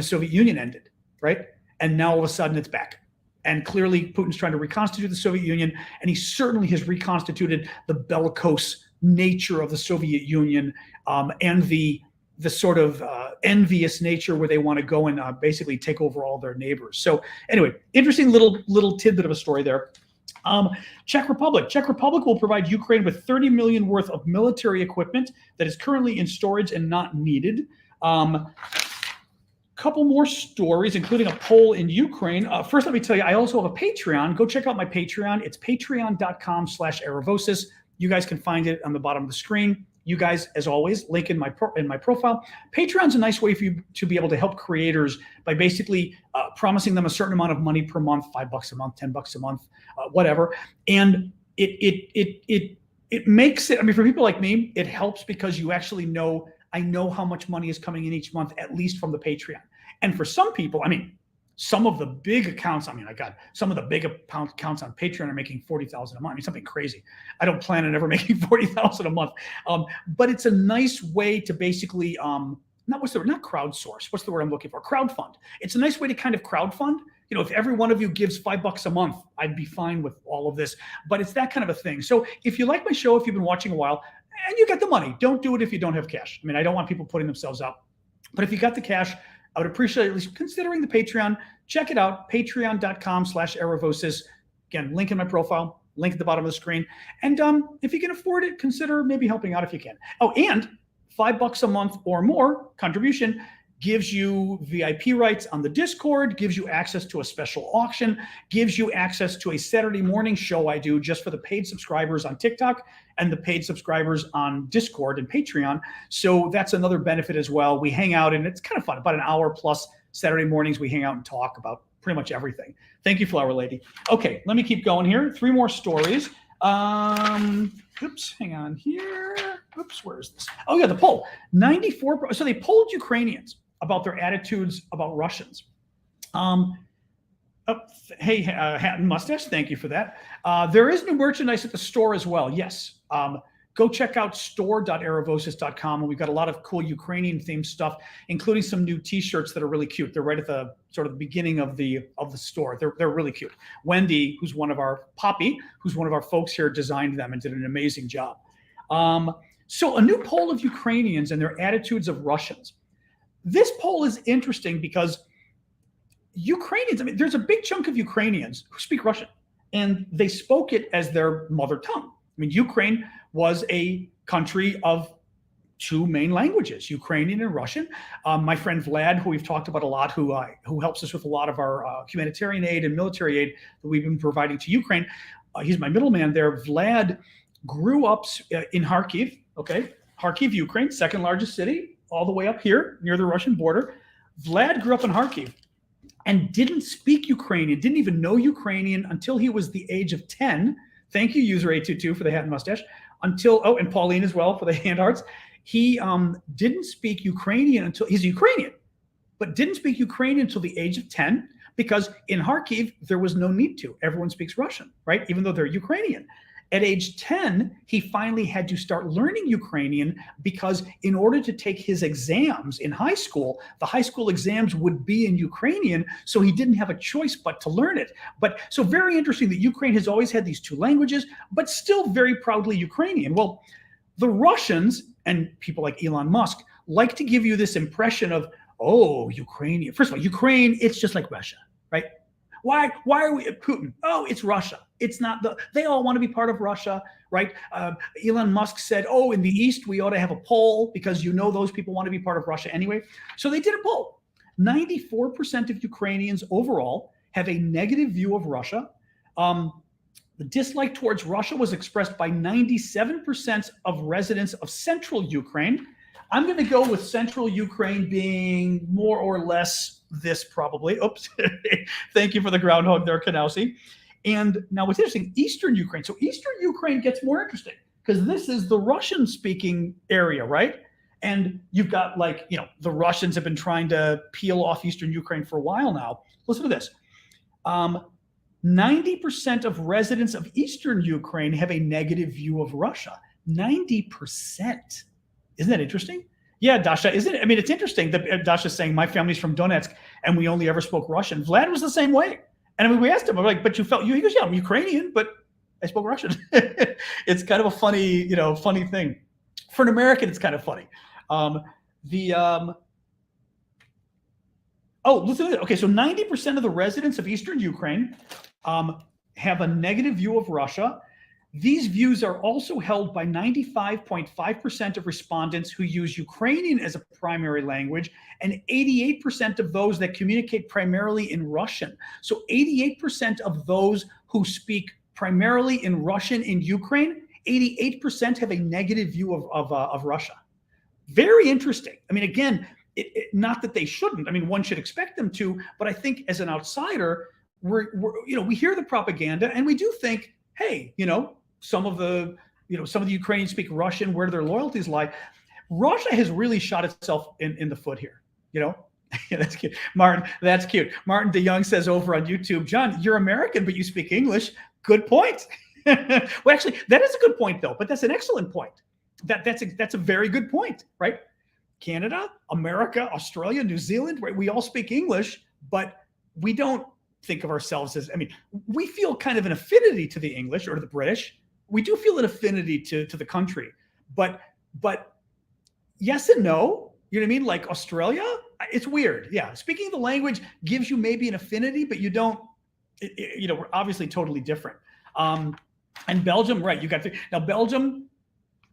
Speaker 1: Soviet Union ended, right? And now all of a sudden it's back. And clearly Putin's trying to reconstitute the Soviet Union, and he certainly has reconstituted the bellicose nature of the Soviet Union and the sort of envious nature where they want to go and basically take over all their neighbors. So anyway, interesting little tidbit of a story there. Czech Republic will provide Ukraine with $30 million worth of military equipment that is currently in storage and not needed. Couple more stories, including a poll in Ukraine. First, let me tell you, I also have a Patreon. Go check out my Patreon. It's patreon.com/Aravosis. You guys can find it on the bottom of the screen. You guys, as always, link in my profile. Patreon's a nice way for you to be able to help creators by basically promising them a certain amount of money per month, $5 a month, $10 a month, whatever. And it makes it, I mean, for people like me, it helps because you actually know, I know how much money is coming in each month, at least from the Patreon. And for some people, I mean, some of the big accounts, I mean, I got some of the big accounts on Patreon are making $40,000 a month. I mean, something crazy. I don't plan on ever making $40,000 a month. But it's a nice way to basically, not crowdsource. What's the word I'm looking for? Crowdfund. It's a nice way to kind of crowdfund. You know, if every one of you gives $5 a month, I'd be fine with all of this. But it's that kind of a thing. So if you like my show, if you've been watching a while, and you get the money, don't do it if you don't have cash. I mean, I don't want people putting themselves up. But if you got the cash, I would appreciate at least considering the Patreon. Check it out, patreon.com/Aravosis. Again, link in my profile, link at the bottom of the screen. And if you can afford it, consider maybe helping out if you can. Oh, and $5 a month or more contribution gives you VIP rights on the Discord, gives you access to a special auction, gives you access to a Saturday morning show I do just for the paid subscribers on TikTok and the paid subscribers on Discord and Patreon. So that's another benefit as well. We hang out and it's kind of fun. About an hour plus Saturday mornings, we hang out and talk about pretty much everything. Thank you, Flower Lady. Okay, let me keep going here. 3 more stories. Oops, hang on here. Oops, where is this? Oh yeah, the poll. 94%. So they polled Ukrainians about their attitudes about Russians. Hey, Hat and Mustache, thank you for that. There is new merchandise at the store as well. Yes. Go check out store.aravosis.com, and we've got a lot of cool Ukrainian-themed stuff, including some new T-shirts that are really cute. They're right at the sort of the beginning of the store. They're really cute. Wendy, who's one of our folks here, designed them and did an amazing job. So a new poll of Ukrainians and their attitudes of Russians. This poll is interesting because Ukrainians, I mean, there's a big chunk of Ukrainians who speak Russian, and they spoke it as their mother tongue. I mean, Ukraine was a country of two main languages, Ukrainian and Russian. My friend Vlad, who we've talked about a lot, who helps us with a lot of our humanitarian aid and military aid that we've been providing to Ukraine, he's my middleman there. Vlad grew up in Kharkiv, okay? Kharkiv, Ukraine, second largest city, all the way up here near the Russian border. Vlad grew up in Kharkiv and didn't speak Ukrainian, didn't even know Ukrainian until he was the age of 10. Thank you, user 822, for the hat and mustache. And Pauline as well for the hand hearts. He didn't speak Ukrainian until, he's Ukrainian, but didn't speak Ukrainian until the age of 10, because in Kharkiv, there was no need to. Everyone speaks Russian, right? Even though they're Ukrainian. At age 10, he finally had to start learning Ukrainian, because in order to take his exams in high school, the high school exams would be in Ukrainian, so he didn't have a choice but to learn it. But so very interesting that Ukraine has always had these two languages, but still very proudly Ukrainian. Well, the Russians and people like Elon Musk like to give you this impression of, oh, Ukrainian. First of all, Ukraine, it's just like Russia, right? Why are we at Putin? Oh, it's Russia. It's not they all want to be part of Russia, right? Elon Musk said, oh, in the East, we ought to have a poll because those people want to be part of Russia anyway. So they did a poll. 94% of Ukrainians overall have a negative view of Russia. The dislike towards Russia was expressed by 97% of residents of central Ukraine. I'm going to go with central Ukraine being more or less this probably. Oops. Thank you for the groundhog there, Kanausi. And now what's interesting, Eastern Ukraine. So Eastern Ukraine gets more interesting because this is the Russian-speaking area, right? And you've got the Russians have been trying to peel off Eastern Ukraine for a while now. Listen to this. 90% of residents of Eastern Ukraine have a negative view of Russia. 90%. Isn't that interesting? Yeah, Dasha, isn't it? I mean, it's interesting that Dasha's saying my family's from Donetsk and we only ever spoke Russian. Vlad was the same way. And I mean, we asked him, but you felt, he goes, yeah, I'm Ukrainian, but I spoke Russian. It's kind of a funny, funny thing. For an American, it's kind of funny. Listen to this. Okay, so 90% of the residents of Eastern Ukraine have a negative view of Russia. These views are also held by 95.5% of respondents who use Ukrainian as a primary language and 88% of those that communicate primarily in Russian. So 88% of those who speak primarily in Russian in Ukraine, 88% have a negative view of Russia. Very interesting. I mean, again, not that they shouldn't. I mean, one should expect them to, but I think as an outsider, we hear the propaganda and we do think, hey, some of the Ukrainians speak Russian. Where do their loyalties lie? Russia has really shot itself in the foot here. Yeah, that's cute. Martin, that's cute. Martin DeYoung says over on YouTube, John, you're American, but you speak English. Good point. Well, actually, that is a good point, though. But that's an excellent point. That's a very good point, right? Canada, America, Australia, New Zealand, right? We all speak English, but we don't think of ourselves as, we feel kind of an affinity to the English or to the British. We do feel an affinity to the country, but yes and no. You know what I mean? Like Australia, it's weird. Yeah. Speaking the language gives you maybe an affinity, but you don't, we're obviously totally different. And Belgium, right. You got now Belgium,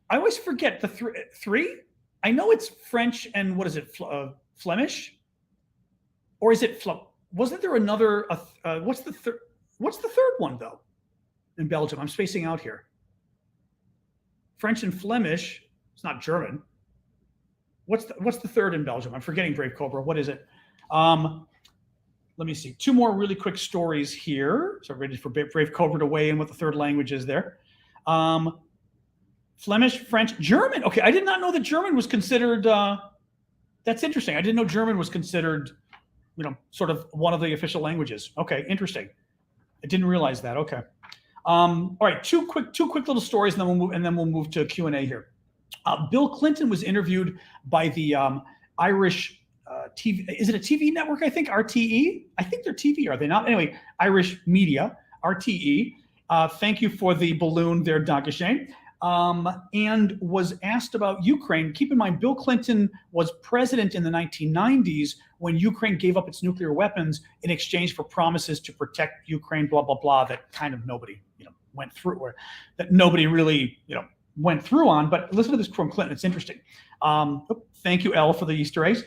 Speaker 1: I always forget the three. I know it's French and what is it? Flemish? Or is it, wasn't there another, what's the third one though in Belgium? I'm spacing out here. French and Flemish, it's not German. What's the third in Belgium? I'm forgetting Brave Cobra. What is it? Let me see. Two more really quick stories here. So ready for Brave Cobra to weigh in what the third language is there. Flemish, French, German. Okay, I did not know that German was considered, that's interesting. I didn't know German was considered, sort of one of the official languages. Okay, interesting. I didn't realize that. Okay. All right, two quick little stories, and then we'll move to Q&A here. Bill Clinton was interviewed by the Irish TV. Is it a TV network? I think RTE. I think they're TV. Are they not? Anyway, Irish media, RTE. Thank you for the balloon there, Dankeschön. and was asked about Ukraine. Keep in mind, Bill Clinton was president in the 1990s when Ukraine gave up its nuclear weapons in exchange for promises to protect Ukraine, blah, blah, blah, that kind of nobody, went through, or that nobody really, went through on. But listen to this from Clinton. It's interesting. Thank you, Elle, for the Easter eggs.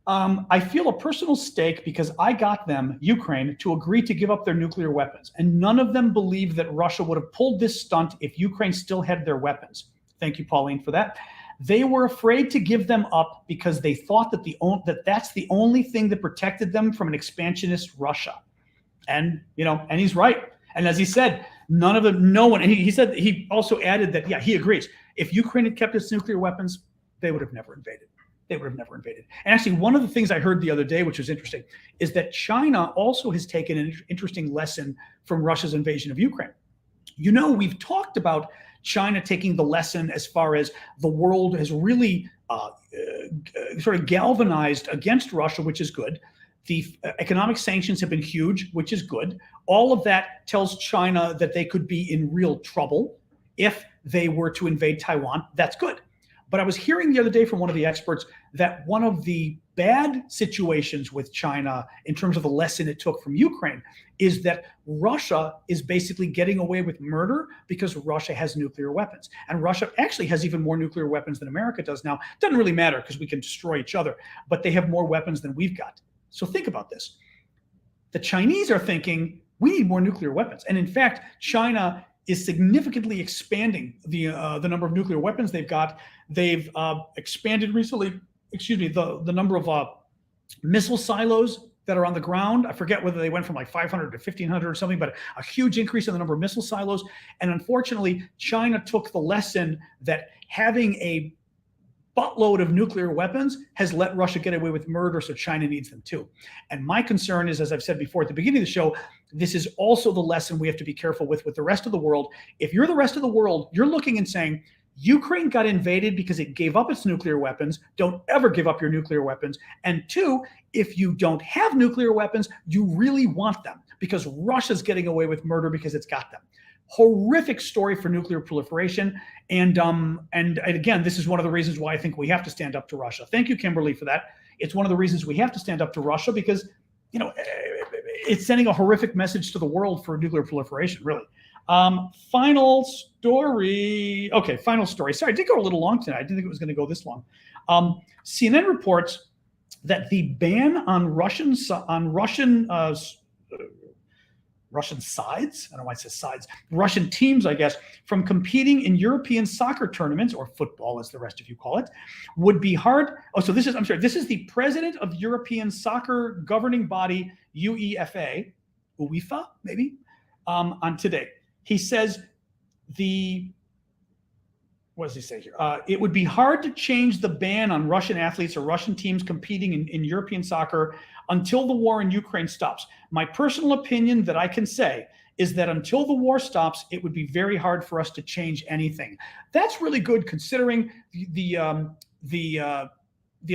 Speaker 1: I feel a personal stake because I got them, Ukraine, to agree to give up their nuclear weapons. And none of them believe that Russia would have pulled this stunt if Ukraine still had their weapons. Thank you, Pauline, for that. They were afraid to give them up because they thought that that's the only thing that protected them from an expansionist Russia. And, and he's right. And as he said, no one, and he also added that, yeah, he agrees. If Ukraine had kept its nuclear weapons, they would have never invaded. And actually, one of the things I heard the other day, which was interesting, is that China also has taken an interesting lesson from Russia's invasion of Ukraine. We've talked about China taking the lesson as far as the world has really sort of galvanized against Russia, which is good. The economic sanctions have been huge, which is good. All of that tells China that they could be in real trouble if they were to invade Taiwan. That's good. But I was hearing the other day from one of the experts that one of the bad situations with China in terms of the lesson it took from Ukraine is that Russia is basically getting away with murder because Russia has nuclear weapons. And Russia actually has even more nuclear weapons than America does now. It doesn't really matter because we can destroy each other, but they have more weapons than we've got. So think about this. The Chinese are thinking, we need more nuclear weapons. And in fact, China is significantly expanding the number of nuclear weapons they've got. They've expanded recently, the number of missile silos that are on the ground. I forget whether they went from like 500 to 1,500 or something, but a huge increase in the number of missile silos. And unfortunately, China took the lesson that having a buttload of nuclear weapons has let Russia get away with murder, so China needs them too. And my concern is, as I've said before at the beginning of the show, this is also the lesson we have to be careful with the rest of the world. If you're the rest of the world, you're looking and saying, Ukraine got invaded because it gave up its nuclear weapons. Don't ever give up your nuclear weapons. And two, if you don't have nuclear weapons, you really want them because Russia's getting away with murder because it's got them. Horrific story for nuclear proliferation. And again, this is one of the reasons why I think we have to stand up to Russia. Thank you, Kimberly, for that. It's one of the reasons we have to stand up to Russia because, it's sending a horrific message to the world for nuclear proliferation, really. Final story. Okay, final story. Sorry, I did go a little long tonight. I didn't think it was going to go this long. CNN reports that the ban on Russian sides, I don't know why it says sides, Russian teams, I guess, from competing in European soccer tournaments, or football as the rest of you call it, would be hard. Oh, so this is the president of European soccer governing body, UEFA, maybe, on today. He says what does he say here? It would be hard to change the ban on Russian athletes or Russian teams competing in European soccer until the war in Ukraine stops. My personal opinion that I can say is that until the war stops, it would be very hard for us to change anything. That's really good considering the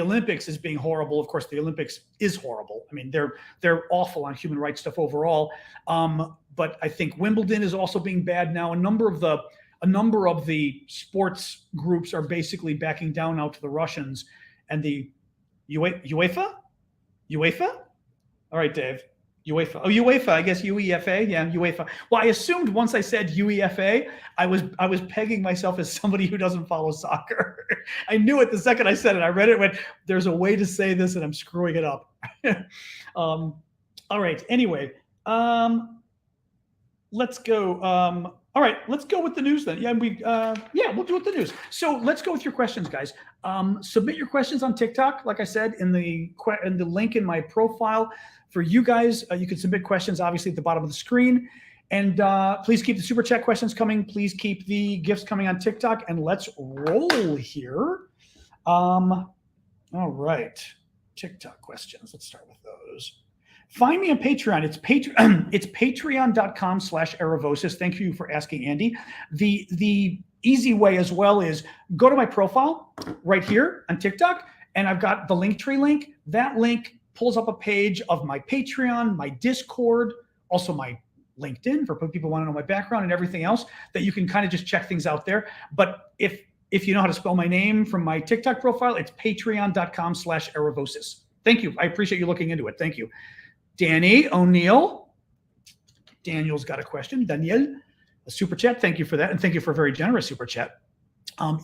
Speaker 1: Olympics is being horrible. Of course, the Olympics is horrible. I mean, they're awful on human rights stuff overall. But I think Wimbledon is also being bad now. A number of the sports groups are basically backing down now to the Russians and the UEFA. All right, Dave. UEFA. Oh, UEFA. I guess UEFA. Yeah, UEFA. Well, I assumed once I said UEFA, I was pegging myself as somebody who doesn't follow soccer. I knew it the second I said it. I read it. Went, there's a way to say this, and I'm screwing it up. All right. Anyway, let's go. All right, let's go with the news then. Yeah, we'll do it with the news. So let's go with your questions, guys. Submit your questions on TikTok, like I said, in the link in my profile. For you guys, you can submit questions, obviously, at the bottom of the screen. And please keep the super chat questions coming. Please keep the gifts coming on TikTok. And let's roll here. All right, TikTok questions. Let's start with those. Find me on Patreon. It's patreon.com/Aravosis. Thank you for asking, Andy. The easy way as well is go to my profile right here on TikTok, and I've got the Linktree link. That link pulls up a page of my Patreon, my Discord, also my LinkedIn, for people who want to know my background and everything else, that you can kind of just check things out there. But if you know how to spell my name from my TikTok profile, it's patreon.com/Aravosis. Thank you. I appreciate you looking into it. Thank you. Danny O'Neill. Daniel's got a question. Daniel, a super chat. Thank you for that. And thank you for a very generous super chat.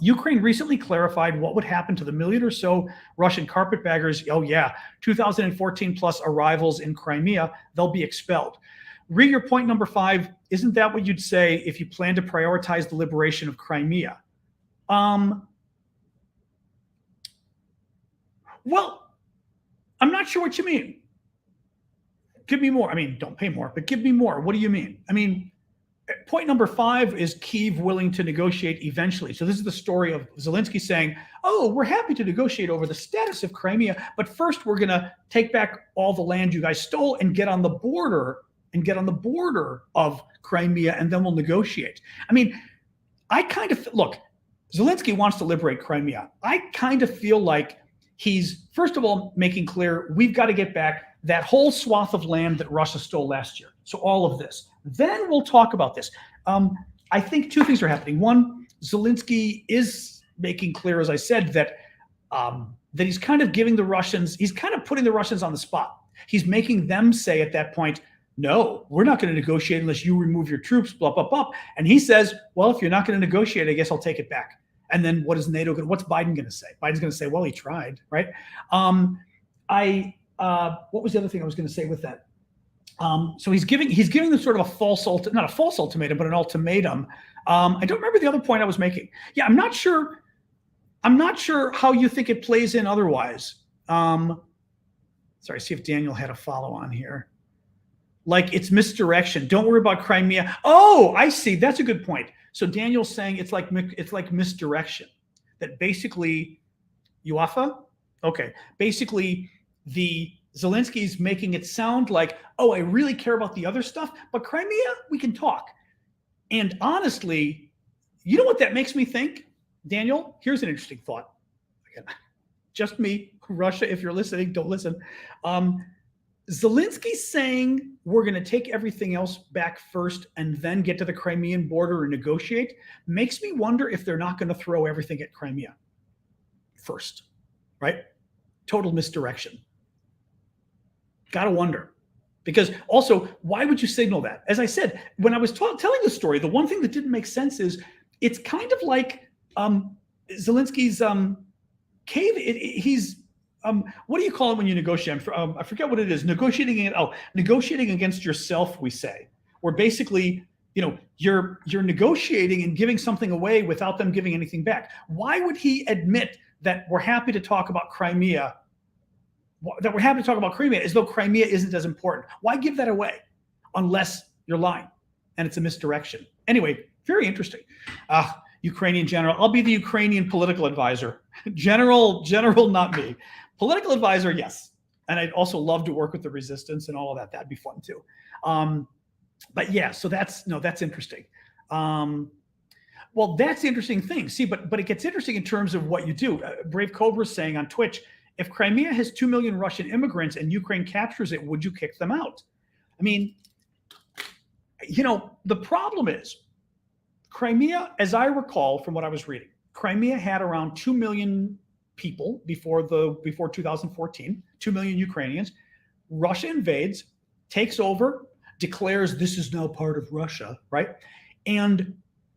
Speaker 1: Ukraine recently clarified what would happen to the million or so Russian carpetbaggers. Oh, yeah. 2014 plus arrivals in Crimea. They'll be expelled. Read your point number 5. Isn't that what you'd say if you plan to prioritize the liberation of Crimea? Well, I'm not sure what you mean. Give me more. I mean, don't pay more, but give me more. What do you mean? I mean, point number 5 is Kyiv willing to negotiate eventually. So this is the story of Zelenskyy saying, oh, we're happy to negotiate over the status of Crimea, but first we're going to take back all the land you guys stole and get on the border of Crimea, and then we'll negotiate. I mean, I kind of, look, Zelenskyy wants to liberate Crimea. I kind of feel like he's, first of all, making clear we've got to get back that whole swath of land that Russia stole last year. So all of this. Then we'll talk about this. I think 2 things are happening. One, Zelenskyy is making clear, as I said, that that he's kind of giving the Russians, he's kind of putting the Russians on the spot. He's making them say at that point, no, we're not going to negotiate unless you remove your troops, blah, blah, blah. And he says, well, if you're not going to negotiate, I guess I'll take it back. And then what is NATO going to, what's Biden going to say? Biden's going to say, well, he tried, right? What was the other thing I was going to say with that? So he's giving them sort of a false, not a false ultimatum, but an ultimatum. I don't remember the other point I was making. Yeah, I'm not sure how you think it plays in otherwise. Sorry, see if Daniel had a follow on here. Like it's misdirection. Don't worry about Crimea. Oh, I see. That's a good point. So Daniel's saying it's like misdirection. That basically, UAFA? Okay. Basically, the Zelensky's making it sound like, oh, I really care about the other stuff, but Crimea, we can talk. And honestly, you know what that makes me think, Daniel? Here's an interesting thought. Again, just me, Russia, if you're listening, don't listen. Zelensky's saying we're going to take everything else back first and then get to the Crimean border and negotiate makes me wonder if they're not going to throw everything at Crimea first, right? Total misdirection. Got to wonder. Because also, why would you signal that? As I said, when I was telling the story, the one thing that didn't make sense is it's kind of like Zelensky's cave. He's what do you call it when you negotiate? I forget what it is. Negotiating against yourself, we say. Where basically, you're negotiating and giving something away without them giving anything back. Why would he admit that we're happy to talk about Crimea? That we're happy to talk about Crimea as though Crimea isn't as important. Why give that away unless you're lying and it's a misdirection? Anyway, very interesting. Ukrainian general. I'll be the Ukrainian political advisor. General, not me. Political advisor, yes. And I'd also love to work with the resistance and all of that. That'd be fun too. But yeah, so that's interesting. Well, that's the interesting thing. See, but it gets interesting in terms of what you do. Brave Cobra is saying on Twitch, if Crimea has 2 million Russian immigrants and Ukraine captures it, would you kick them out? I mean, the problem is Crimea, as I recall from what I was reading, Crimea had around 2 million people before 2014, 2 million Ukrainians. Russia invades, takes over, declares this is now part of Russia, right? And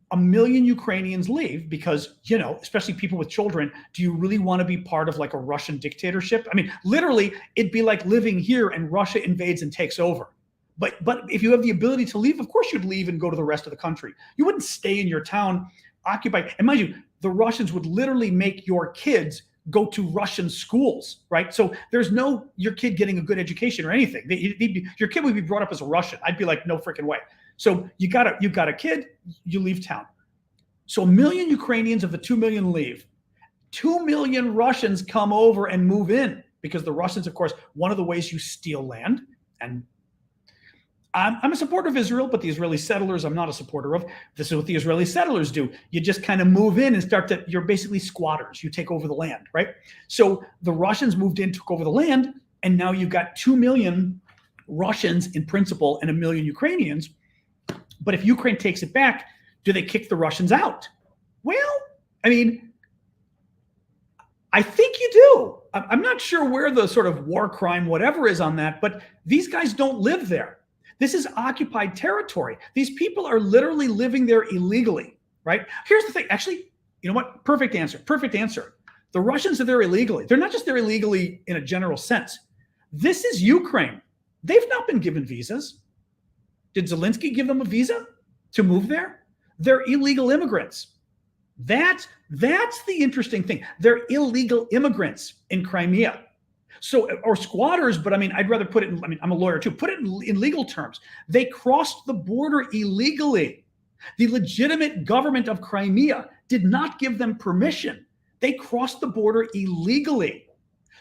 Speaker 1: 1 million Ukrainians leave because, especially people with children, do you really want to be part of like a Russian dictatorship? I mean, literally, it'd be like living here and Russia invades and takes over. But if you have the ability to leave, of course you'd leave and go to the rest of the country. You wouldn't stay in your town, occupy. And mind you, the Russians would literally make your kids go to Russian schools, right? So there's no your kid getting a good education or anything. Your kid would be brought up as a Russian. I'd be like, no freaking way. So you got a kid, you leave town. So 1 million Ukrainians of the 2 million leave. 2 million Russians come over and move in because the Russians, of course, one of the ways you steal land, and I'm a supporter of Israel, but the Israeli settlers I'm not a supporter of. This is what the Israeli settlers do. You just kind of move in and you're basically squatters. You take over the land, right? So the Russians moved in, took over the land, and now you've got 2 million Russians in principle and 1 million Ukrainians. But if Ukraine takes it back, do they kick the Russians out? Well, I mean, I think you do. I'm not sure where the sort of war crime, whatever is on that, but these guys don't live there. This is occupied territory. These people are literally living there illegally, right? Here's the thing. Actually, you know what? Perfect answer. Perfect answer. The Russians are there illegally. They're not just there illegally in a general sense. This is Ukraine. They've not been given visas. Did Zelenskyy give them a visa to move there? They're illegal immigrants. That's the interesting thing. They're illegal immigrants in Crimea. So, or squatters, but I mean, I'd rather put it in, I mean, I'm a lawyer too, put it in legal terms. They crossed the border illegally. The legitimate government of Crimea did not give them permission. They crossed the border illegally.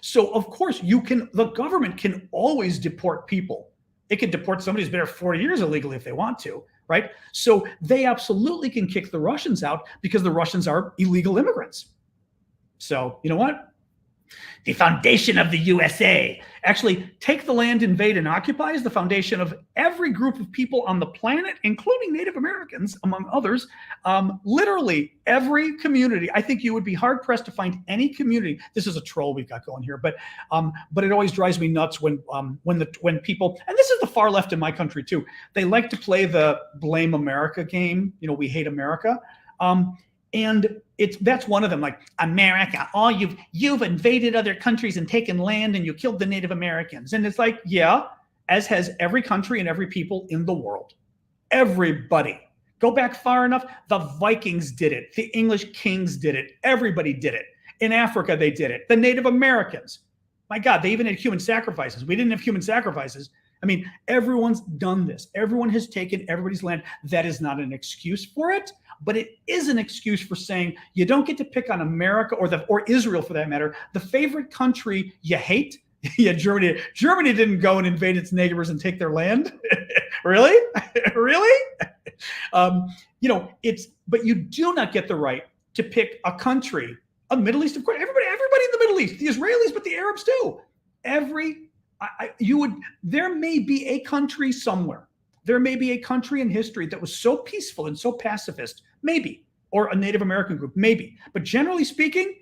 Speaker 1: So of course the government can always deport people. It can deport somebody who's been there 40 years illegally if they want to, right? So they absolutely can kick the Russians out because the Russians are illegal immigrants. So you know what? The foundation of the USA. Actually, take the land, invade, and occupy is the foundation of every group of people on the planet, including Native Americans, among others. Literally every community. I think you would be hard pressed to find any community. This is a troll we've got going here, but it always drives me nuts when people, and this is the far left in my country too, they like to play the blame America game. You know, we hate America. And that's one of them, like America, you've invaded other countries and taken land and you killed the Native Americans. And it's like, yeah, as has every country and every people in the world. Everybody. Go back far enough, the Vikings did it. The English kings did it. Everybody did it. In Africa, they did it. The Native Americans. My God, they even had human sacrifices. We didn't have human sacrifices. I mean, everyone's done this. Everyone has taken everybody's land. That is not an excuse for it. But it is an excuse for saying you don't get to pick on America or Israel for that matter, the favorite country you hate. Yeah, Germany. Germany didn't go and invade its neighbors and take their land. Really? Really? You know, but you do not get the right to pick a country, a Middle East, of course, everybody in the Middle East, the Israelis, but the Arabs too. There may be a country somewhere. There may be a country in history that was so peaceful and so pacifist, maybe, or a Native American group, maybe. But generally speaking,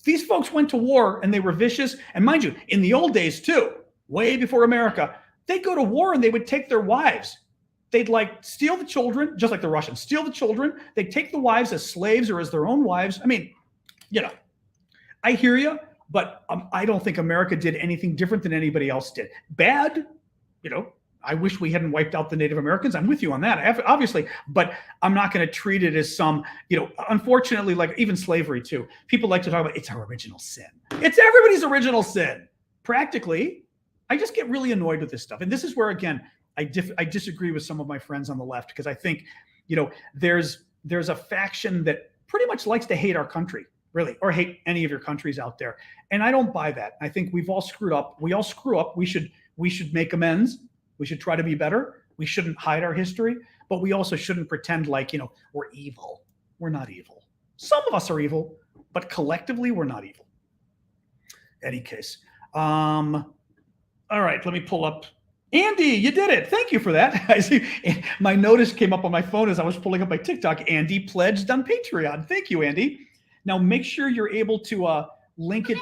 Speaker 1: these folks went to war and they were vicious. And mind you, in the old days too, way before America, they'd go to war and they would take their wives. They'd like steal the children, just like the Russians, steal the children. They'd take the wives as slaves or as their own wives. I mean, you know, I hear you, but I don't think America did anything different than anybody else did. Bad, you know, I wish we hadn't wiped out the Native Americans. I'm with you on that, obviously, but I'm not going to treat it as some, you know, unfortunately, like even slavery too. People like to talk about it's our original sin. It's everybody's original sin. Practically, I just get really annoyed with this stuff. And this is where, again, I disagree with some of my friends on the left because I think, you know, there's a faction that pretty much likes to hate our country, really, or hate any of your countries out there. And I don't buy that. I think we've all screwed up. We all screw up. We should make amends. We should try to be better. We shouldn't hide our history, but we also shouldn't pretend like, you know, we're evil. We're not evil. Some of us are evil, but collectively we're not evil. Any case. All right, let me pull up. Andy, you did it. Thank you for that. I see my notice came up on my phone as I was pulling up my TikTok. Andy pledged on Patreon. Thank you, Andy. Now make sure you're able to link it.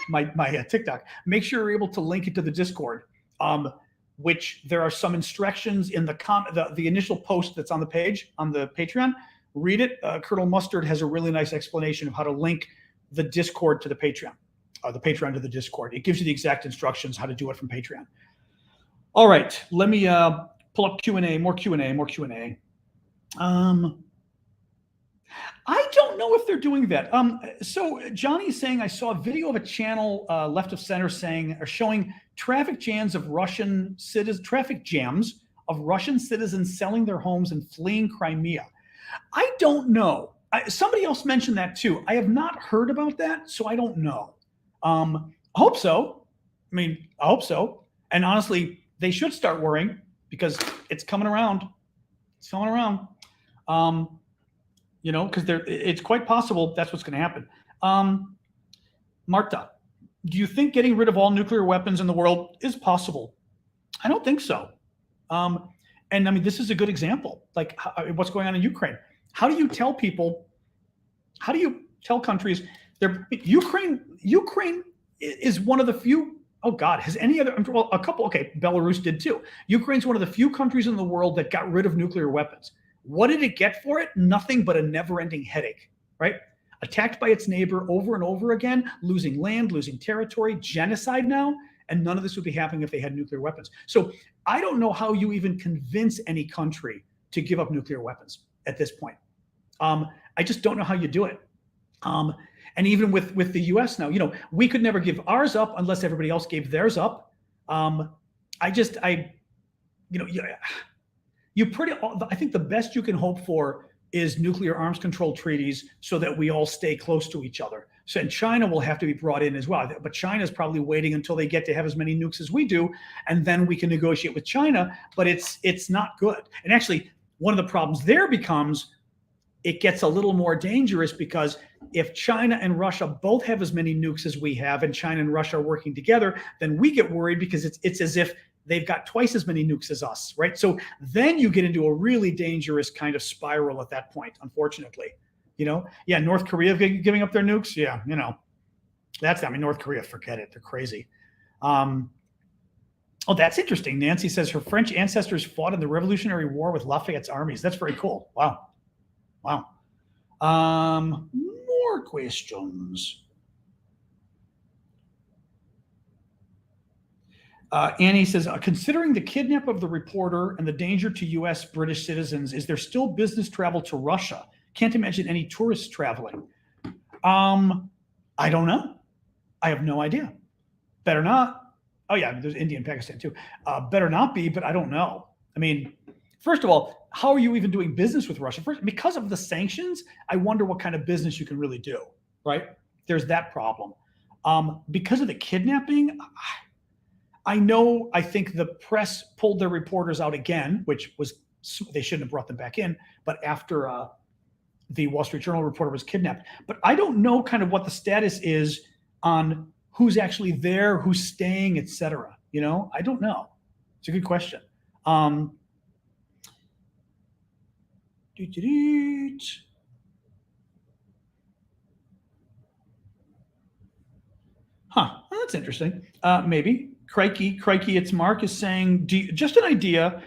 Speaker 1: My TikTok. Make sure you're able to link it to the Discord. Which there are some instructions in the initial post that's on the page on the Patreon. Read it. Colonel Mustard has a really nice explanation of how to link the Discord to the Patreon, or the Patreon to the Discord. It gives you the exact instructions how to do it from Patreon. All right, let me pull up Q&A, more Q&A. I don't know if they're doing that. So Johnny's saying, I saw a video of a channel left of center showing traffic jams of Russian citizens selling their homes and fleeing Crimea. I don't know. Somebody else mentioned that too. I have not heard about that, so I don't know. I hope so. I hope so. And honestly, they should start worrying because it's coming around. It's coming around. You know, because it's quite possible that's what's going to happen. Marta, do you think getting rid of all nuclear weapons in the world is possible? I don't think so. And I mean, this is a good example, like what's going on in Ukraine. How do you tell people, how do you tell countries, Ukraine is one of the few, oh God, has any other, well, a couple, okay, Belarus did too. Ukraine's one of the few countries in the world that got rid of nuclear weapons. What did it get for it? Nothing but a never-ending headache, right? Attacked by its neighbor over and over again, losing land, losing territory, genocide now, and none of this would be happening if they had nuclear weapons. So I don't know how you even convince any country to give up nuclear weapons at this point. I just don't know how you do it. And even with the U.S. now, we could never give ours up unless everybody else gave theirs up. I think the best you can hope for is nuclear arms control treaties so that we all stay close to each other. So, and China will have to be brought in as well. But China's probably waiting until they get to have as many nukes as we do, and then we can negotiate with China. But it's not good. And actually, one of the problems there becomes it gets a little more dangerous, because if China and Russia both have as many nukes as we have, and China and Russia are working together, then we get worried because it's as if they've got twice as many nukes as us, right? So then you get into a really dangerous kind of spiral at that point, unfortunately. North Korea giving up their nukes, North Korea, forget it, they're crazy. Oh, that's interesting. Nancy says her French ancestors fought in the Revolutionary War with Lafayette's armies. That's very cool. Wow. More questions. Annie says, considering the kidnap of the reporter and the danger to U.S. British citizens, is there still business travel to Russia? Can't imagine any tourists traveling. I don't know. I have no idea. Better not. Oh yeah, there's India and Pakistan too. Better not be, but I don't know. I mean, first of all, how are you even doing business with Russia? First, because of the sanctions, I wonder what kind of business you can really do, right? There's that problem. Because of the kidnapping, I think the press pulled their reporters out again, which was, they shouldn't have brought them back in, but after the Wall Street Journal reporter was kidnapped. But I don't know kind of what the status is on who's actually there, who's staying, et cetera. I don't know. It's a good question. That's interesting. Maybe. Crikey, it's Mark is saying, just an idea.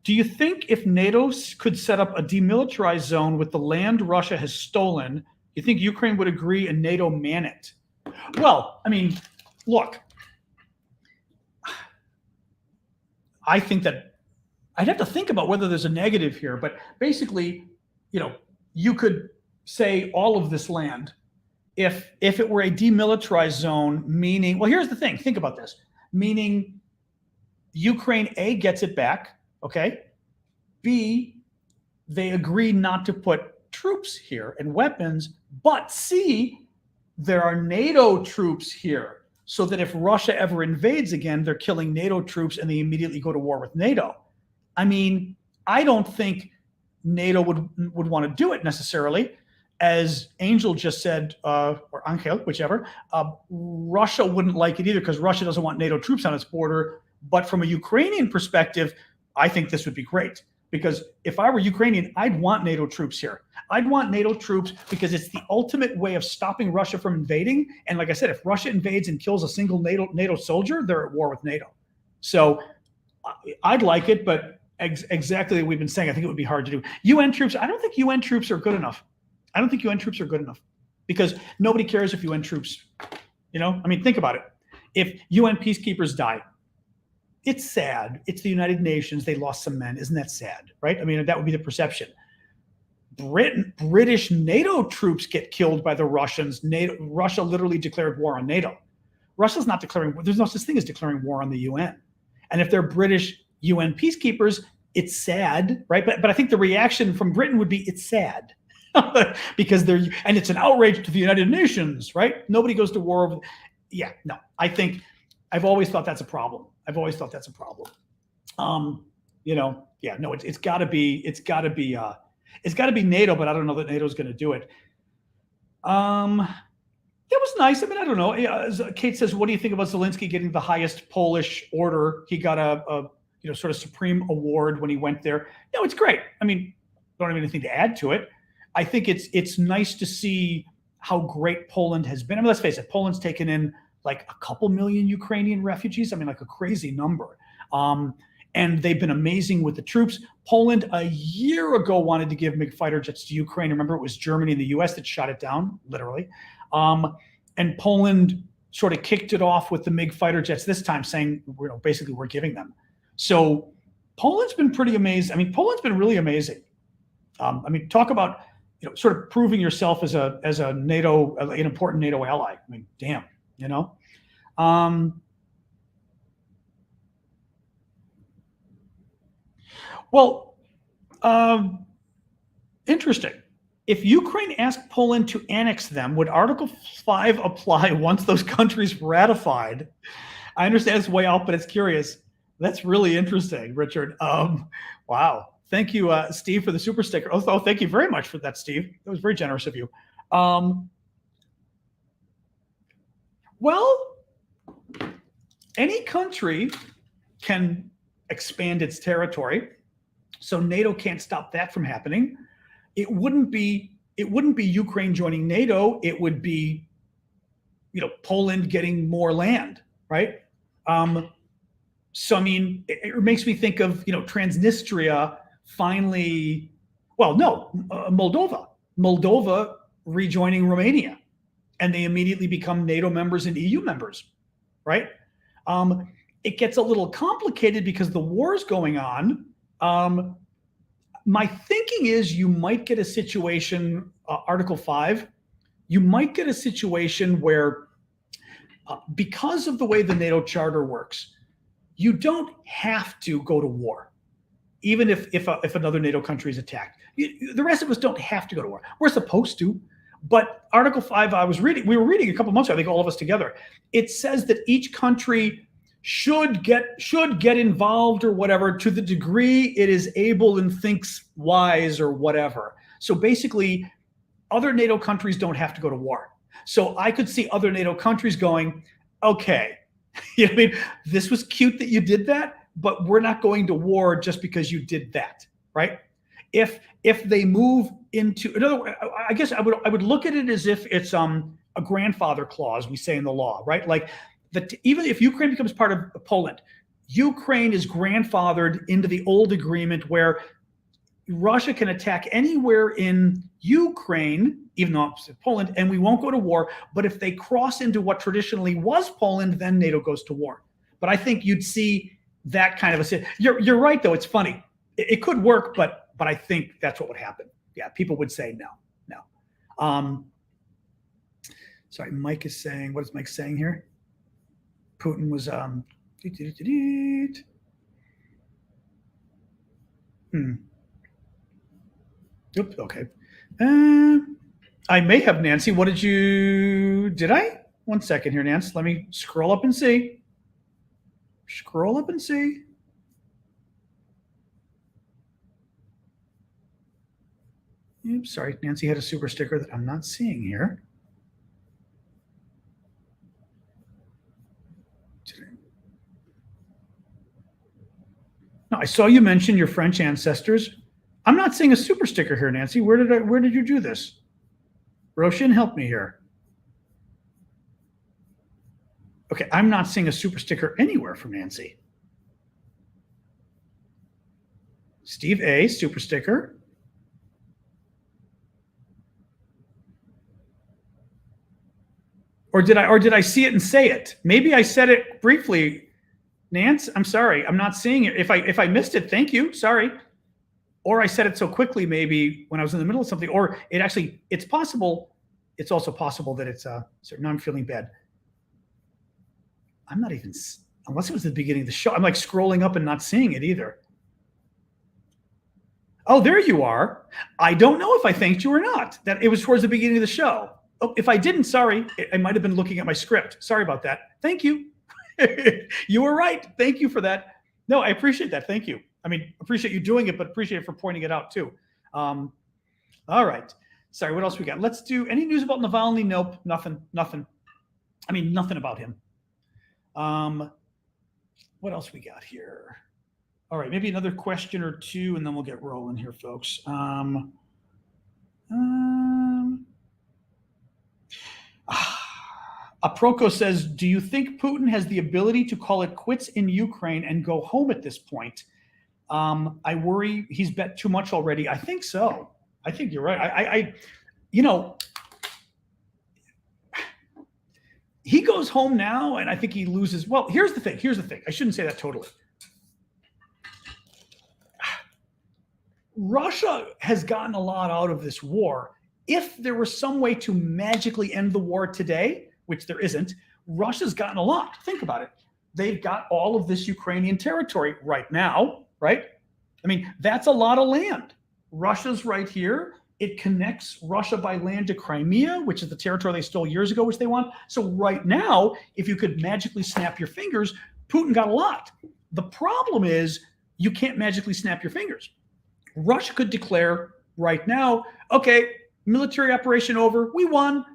Speaker 1: Do you think if NATO could set up a demilitarized zone with the land Russia has stolen, you think Ukraine would agree and NATO man it? Well, I mean, look, I think that I'd have to think about whether there's a negative here, but basically, you could say all of this land, if it were a demilitarized zone, meaning, well, here's the thing, think about this, meaning Ukraine, A, gets it back, okay? B, they agree not to put troops here and weapons, but C, there are NATO troops here, so that if Russia ever invades again, they're killing NATO troops and they immediately go to war with NATO. I mean, I don't think NATO would want to do it necessarily. As Angel just said, or Angel, whichever, Russia wouldn't like it either, because Russia doesn't want NATO troops on its border. But from a Ukrainian perspective, I think this would be great, because if I were Ukrainian, I'd want NATO troops here. I'd want NATO troops because it's the ultimate way of stopping Russia from invading. And like I said, if Russia invades and kills a single NATO soldier, they're at war with NATO. So I'd like it, but exactly what we've been saying, I think it would be hard to do. UN troops, I don't think UN troops are good enough. I don't think UN troops are good enough, because nobody cares if UN troops, I mean, think about it. If UN peacekeepers die, it's sad. It's the United Nations. They lost some men. Isn't that sad, right? I mean, that would be the perception. British NATO troops get killed by the Russians. Russia literally declared war on NATO. Russia's not declaring, there's no such thing as declaring war on the UN. And if they're British UN peacekeepers, it's sad, right? But I think the reaction from Britain would be, it's sad. Because and it's an outrage to the United Nations, right? Nobody goes to war over. Yeah, no, I've always thought that's a problem. Yeah, no, it's got to be NATO, but I don't know that NATO's going to do it. It was nice. I mean, I don't know. Kate says, what do you think about Zelenskyy getting the highest Polish order? He got a sort of supreme award when he went there. It's great. I mean, don't have anything to add to it. I think it's nice to see how great Poland has been. I mean, let's face it, Poland's taken in like a couple million Ukrainian refugees. I mean, like a crazy number. And they've been amazing with the troops. Poland a year ago wanted to give MiG fighter jets to Ukraine. Remember, it was Germany and the US that shot it down, literally. And Poland sort of kicked it off with the MiG fighter jets this time, saying, basically, we're giving them. So Poland's been pretty amazing. I mean, Poland's been really amazing. I mean, talk about sort of proving yourself as a NATO, an important NATO ally. I mean, damn, Well, interesting. If Ukraine asked Poland to annex them, would Article 5 apply once those countries ratified? I understand it's way out, but it's curious. That's really interesting, Richard. Wow. Thank you, Steve, for the super sticker. Oh, thank you very much for that, Steve. That was very generous of you. Well, any country can expand its territory, so NATO can't stop that from happening. It wouldn't be Ukraine joining NATO. It would be, Poland getting more land, right? So I mean, it makes me think of Transnistria finally. Well, no, Moldova rejoining Romania, and they immediately become NATO members and EU members, right? It gets a little complicated because the war's going on. My thinking is you might get a situation, Article 5, you might get a situation where because of the way the NATO charter works, you don't have to go to war, even if another NATO country is attacked. The rest of us don't have to go to war. We're supposed to. But Article 5, we were reading a couple months ago, I think all of us together, it says that each country should get involved or whatever to the degree it is able and thinks wise or whatever. So basically, other NATO countries don't have to go to war. So I could see other NATO countries going, okay, I mean, this was cute that you did that, but we're not going to war just because you did that, right? If they move into, in other words, I guess I would look at it as if it's a grandfather clause, we say in the law, right? Like that, even if Ukraine becomes part of Poland, Ukraine is grandfathered into the old agreement where Russia can attack anywhere in Ukraine, even though it's Poland, and we won't go to war. But if they cross into what traditionally was Poland, then NATO goes to war. But I think you'd see that kind of a. You're right, though. It's funny. It could work, but I think that's what would happen. Yeah, people would say no. Sorry, Mike is saying. What is Mike saying here? Putin was Oops, okay. I may have, Nancy. Did I? 1 second here, Nancy. Let me scroll up and see. Oops, sorry. Nancy had a super sticker that I'm not seeing here. No, I saw you mention your French ancestors. I'm not seeing a super sticker here, Nancy. Where did you do this? Roshan, help me here. Okay, I'm not seeing a super sticker anywhere from Nancy. Steve A, super sticker. Or did I see it and say it? Maybe I said it briefly. Nance, I'm sorry. I'm not seeing it. If I missed it, thank you. Sorry. Or I said it so quickly, maybe when I was in the middle of something, or it's possible. It's also possible that it's so now I'm feeling bad. I'm not even, unless it was the beginning of the show. I'm like scrolling up and not seeing it either. Oh, there you are. I don't know if I thanked you or not. That it was towards the beginning of the show. Oh, if I didn't, sorry. I might have been looking at my script. Sorry about that. Thank you. You were right. Thank you for that. No, I appreciate that. Thank you. I mean, appreciate you doing it, but appreciate it for pointing it out too. All right. Sorry, what else we got? Let's do any news about Navalny? Nope, nothing. I mean, nothing about him. What else we got here? All right, maybe another question or two, and then we'll get rolling here, folks. Aproko says, do you think Putin has the ability to call it quits in Ukraine and go home at this point? I worry he's bet too much already. I think so. I think you're right. He goes home now, and I think he loses. Well, here's the thing. I shouldn't say that totally. Russia has gotten a lot out of this war. If there was some way to magically end the war today, which there isn't, Russia's gotten a lot. Think about it. They've got all of this Ukrainian territory right now, right? I mean, that's a lot of land. Russia's right here. It connects Russia by land to Crimea, which is the territory they stole years ago, which they want. So right now, if you could magically snap your fingers, Putin got a lot. The problem is you can't magically snap your fingers. Russia could declare right now, okay, military operation over, we won.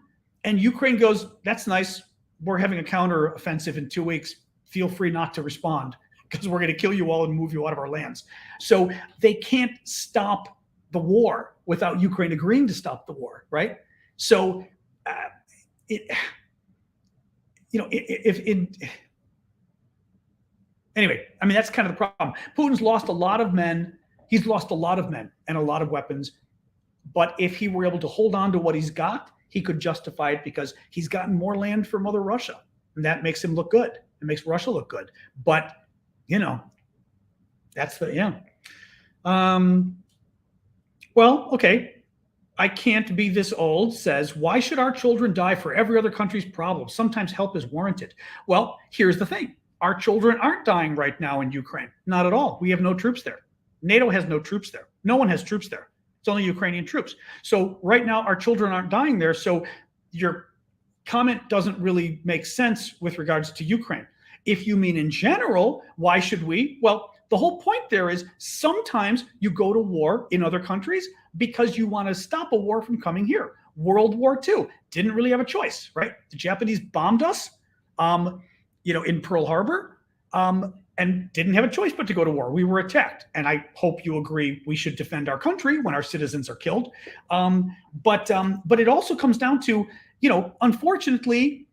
Speaker 1: And Ukraine goes, that's nice. We're having a counter offensive in 2 weeks. Feel free not to respond because we're going to kill you all and move you out of our lands. So they can't stop the war without Ukraine agreeing to stop the war, right? So, anyway, I mean, that's kind of the problem. Putin's lost a lot of men. He's lost a lot of men and a lot of weapons. But if he were able to hold on to what he's got, he could justify it because he's gotten more land from Mother Russia. And that makes him look good. It makes Russia look good. But, that's well, okay. I can't be this old says, why should our children die for every other country's problem? Sometimes help is warranted. Well, here's the thing. Our children aren't dying right now in Ukraine. Not at all. We have no troops there. NATO has no troops there. No one has troops there. It's only Ukrainian troops. So right now, our children aren't dying there. So your comment doesn't really make sense with regards to Ukraine. If you mean in general, why should we? Well, the whole point there is sometimes you go to war in other countries because you want to stop a war from coming here. World War II didn't really have a choice, right? The Japanese bombed us, in Pearl Harbor, and didn't have a choice but to go to war. We were attacked. And I hope you agree we should defend our country when our citizens are killed. But it also comes down to, unfortunately,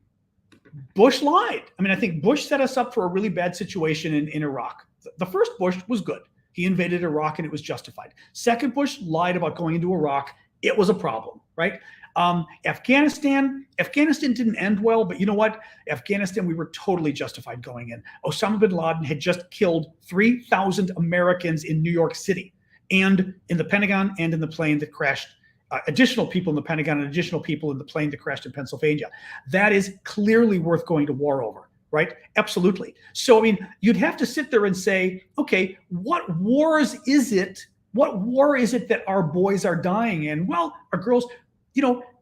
Speaker 1: Bush lied. I mean, I think Bush set us up for a really bad situation in Iraq. The first Bush was good. He invaded Iraq and it was justified. Second Bush lied about going into Iraq. It was a problem, right? Afghanistan didn't end well, but you know what? Afghanistan, we were totally justified going in. Osama bin Laden had just killed 3,000 Americans in New York City and in the Pentagon and in the plane that crashed. Additional people in the Pentagon and additional people in the plane that crashed in Pennsylvania. That is clearly worth going to war over, right? Absolutely. So, I mean, you'd have to sit there and say, okay, what war is it that our boys are dying in? Well, our girls,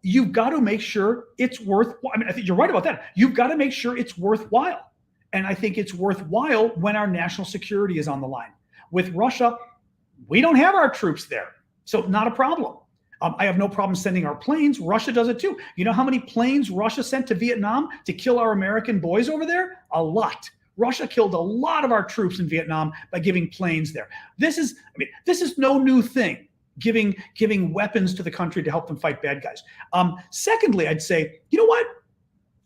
Speaker 1: you've got to make sure it's worthwhile. I mean, I think you're right about that. You've got to make sure it's worthwhile. And I think it's worthwhile when our national security is on the line. With Russia, we don't have our troops there. So not a problem. I have no problem sending our planes. Russia does it too. You know how many planes Russia sent to Vietnam to kill our American boys over there? A lot. Russia killed a lot of our troops in Vietnam by giving planes there. This is no new thing, giving weapons to the country to help them fight bad guys. Secondly, I'd say, you know what?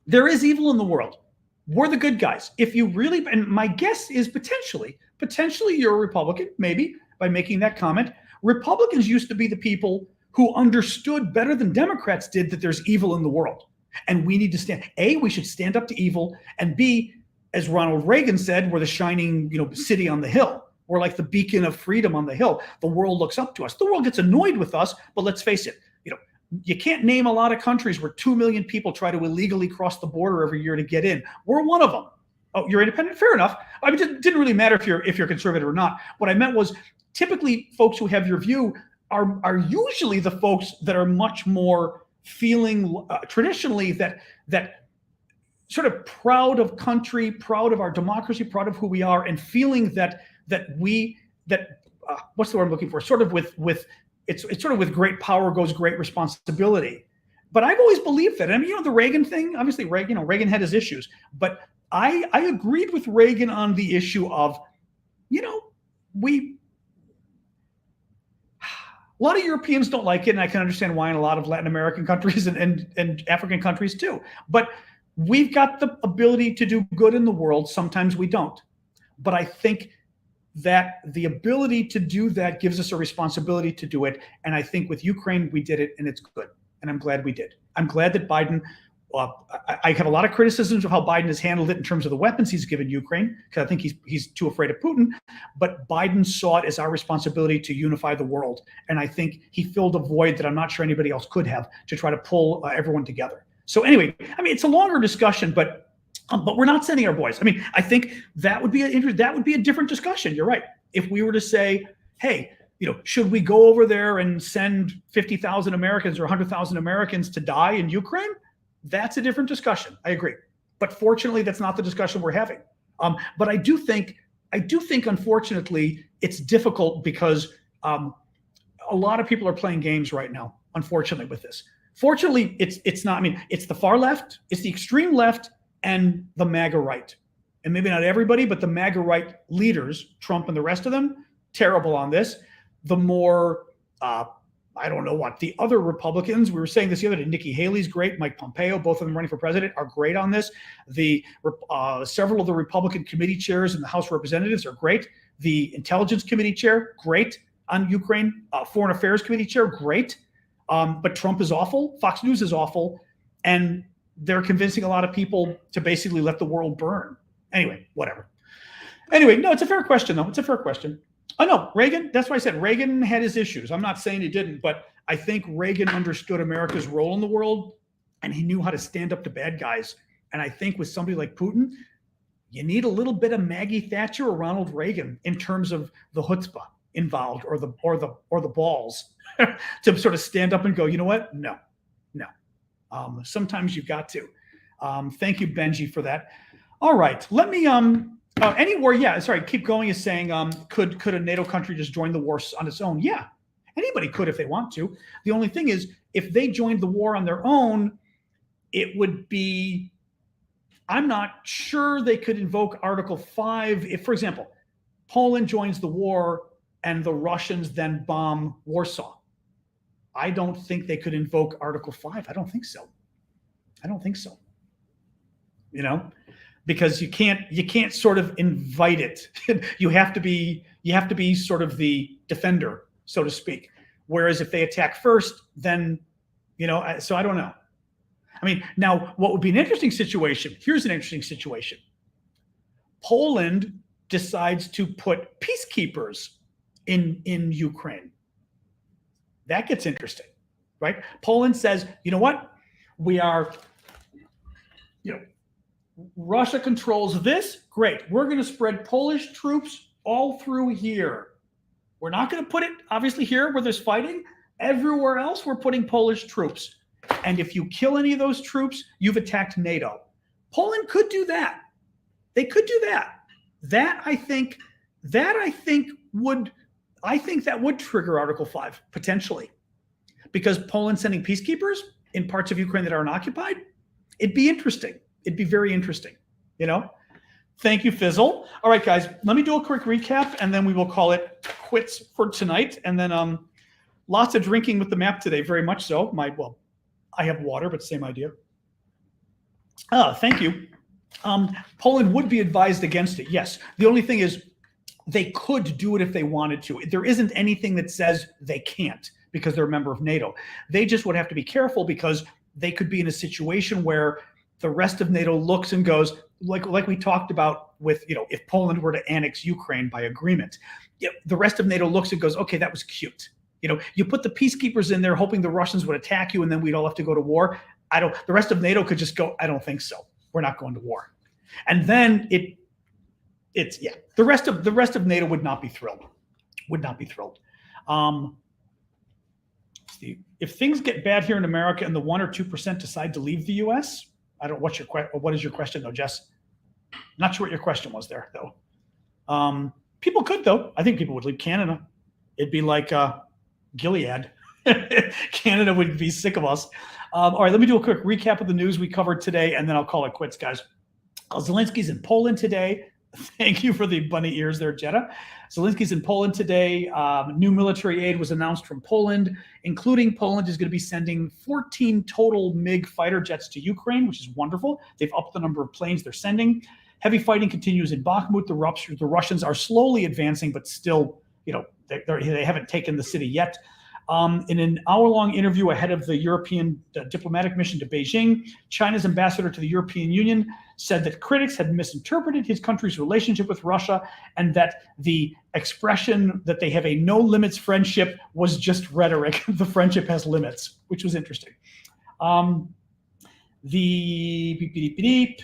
Speaker 1: There is evil in the world. We're the good guys. If you really, and my guess is potentially you're a Republican, maybe, by making that comment. Republicans used to be the people who understood better than Democrats did that there's evil in the world. And we need to stand, A, we should stand up to evil, and B, as Ronald Reagan said, we're the shining, city on the hill. We're like the beacon of freedom on the hill. The world looks up to us. The world gets annoyed with us, but let's face it, you can't name a lot of countries where 2 million people try to illegally cross the border every year to get in. We're one of them. Oh, you're independent? Fair enough. I mean, it didn't really matter if you're conservative or not. What I meant was typically folks who have your view are usually the folks that are much more feeling traditionally that sort of proud of country, proud of our democracy, proud of who we are, and feeling that what's the word I'm looking for? Sort of with great power goes great responsibility. But I've always believed that. I mean, the Reagan thing, obviously Reagan had his issues, but I agreed with Reagan on the issue of, a lot of Europeans don't like it, and I can understand why in a lot of Latin American countries and African countries too. But we've got the ability to do good in the world. Sometimes we don't. But I think that the ability to do that gives us a responsibility to do it. And I think with Ukraine, we did it, and it's good. And I'm glad we did. I'm glad that Biden, I have a lot of criticisms of how Biden has handled it in terms of the weapons he's given Ukraine, because I think he's too afraid of Putin. But Biden saw it as our responsibility to unify the world. And I think he filled a void that I'm not sure anybody else could have, to try to pull everyone together. So anyway, I mean, it's a longer discussion, but we're not sending our boys. I mean, I think that would be a different discussion. You're right. If we were to say, hey, should we go over there and send 50,000 Americans or 100,000 Americans to die in Ukraine? That's a different discussion. I agree. But fortunately, that's not the discussion we're having. But I do think, unfortunately, it's difficult because a lot of people are playing games right now, unfortunately, with this. Fortunately, it's not. I mean, it's the far left, it's the extreme left, and the MAGA right. And maybe not everybody, but the MAGA right leaders, Trump and the rest of them, terrible on this. The more, I don't know what, the other Republicans, we were saying this the other day, Nikki Haley's great, Mike Pompeo, both of them running for president, are great on this. Several of the Republican committee chairs in the House of Representatives are great. The Intelligence Committee chair, great on Ukraine. Foreign Affairs Committee chair, great. But Trump is awful. Fox News is awful. And they're convincing a lot of people to basically let the world burn. Anyway, whatever. Anyway, no, it's a fair question, though. It's a fair question. Oh, no, Reagan, that's why I said Reagan had his issues. I'm not saying he didn't, but I think Reagan understood America's role in the world, and he knew how to stand up to bad guys. And I think with somebody like Putin, you need a little bit of Maggie Thatcher or Ronald Reagan in terms of the chutzpah involved, or the balls to sort of stand up and go, you know what? No. Sometimes you've got to. Thank you, Benji, for that. All right, let me any war. Yeah, sorry. Keep going is saying, could a NATO country just join the war on its own? Yeah, anybody could if they want to. The only thing is, if they joined the war on their own, it would be. I'm not sure they could invoke Article 5 if, for example, Poland joins the war and the Russians then bomb Warsaw. I don't think they could invoke Article 5. I don't think so. Because you can't sort of invite it. you have to be sort of the defender, so to speak. Whereas if they attack first, then, so I don't know. I mean, now what would be an interesting situation? Here's an interesting situation. Poland decides to put peacekeepers in Ukraine. That gets interesting, right? Poland says, you know what? We are, Russia controls this. Great. We're going to spread Polish troops all through here. We're not going to put it, obviously, here where there's fighting. Everywhere else, we're putting Polish troops. And if you kill any of those troops, you've attacked NATO. Poland could do that. They could do that. I think that would trigger Article 5, potentially. Because Poland sending peacekeepers in parts of Ukraine that are unoccupied, it'd be interesting. It'd be very interesting, Thank you, Fizzle. All right, guys, let me do a quick recap, and then we will call it quits for tonight. And then lots of drinking with the map today, very much so. I have water, but same idea. Thank you. Poland would be advised against it, yes. The only thing is, they could do it if they wanted to. There isn't anything that says they can't because they're a member of NATO. They just would have to be careful because they could be in a situation where the rest of NATO looks and goes, like we talked about with, if Poland were to annex Ukraine by agreement, the rest of NATO looks and goes, okay, that was cute. You put the peacekeepers in there hoping the Russians would attack you and then we'd all have to go to war. The rest of NATO could just go, I don't think so. We're not going to war. And then the rest of NATO would not be thrilled. If things get bad here in America and the 1 or 2% decide to leave the U.S., what is your question though, Jess? Not sure what your question was there though. People could though. I think people would leave Canada. It'd be like Gilead. Canada would be sick of us. All right, let me do a quick recap of the news we covered today, and then I'll call it quits, guys. Zelensky's in Poland today. Thank you for the bunny ears there, Jetta. Zelensky's in Poland today. New military aid was announced from Poland, including Poland is going to be sending 14 total MiG fighter jets to Ukraine, which is wonderful. They've upped the number of planes they're sending. Heavy fighting continues in Bakhmut. The Russians are slowly advancing, but still, they haven't taken the city yet. In an hour-long interview ahead of the European diplomatic mission to Beijing, China's ambassador to the European Union said that critics had misinterpreted his country's relationship with Russia and that the expression that they have a no-limits friendship was just rhetoric. The friendship has limits, which was interesting. The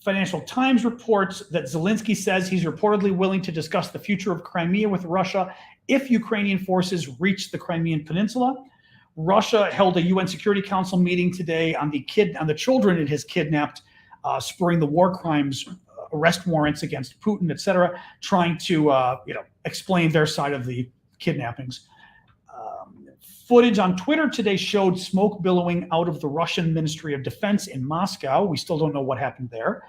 Speaker 1: Financial Times reports that Zelenskyy says he's reportedly willing to discuss the future of Crimea with Russia if Ukrainian forces reach the Crimean Peninsula. Russia held a UN Security Council meeting today on the children it has kidnapped, spurring the war crimes, arrest warrants against Putin, etc., trying to explain their side of the kidnappings. Footage on Twitter today showed smoke billowing out of the Russian Ministry of Defense in Moscow. We still don't know what happened there.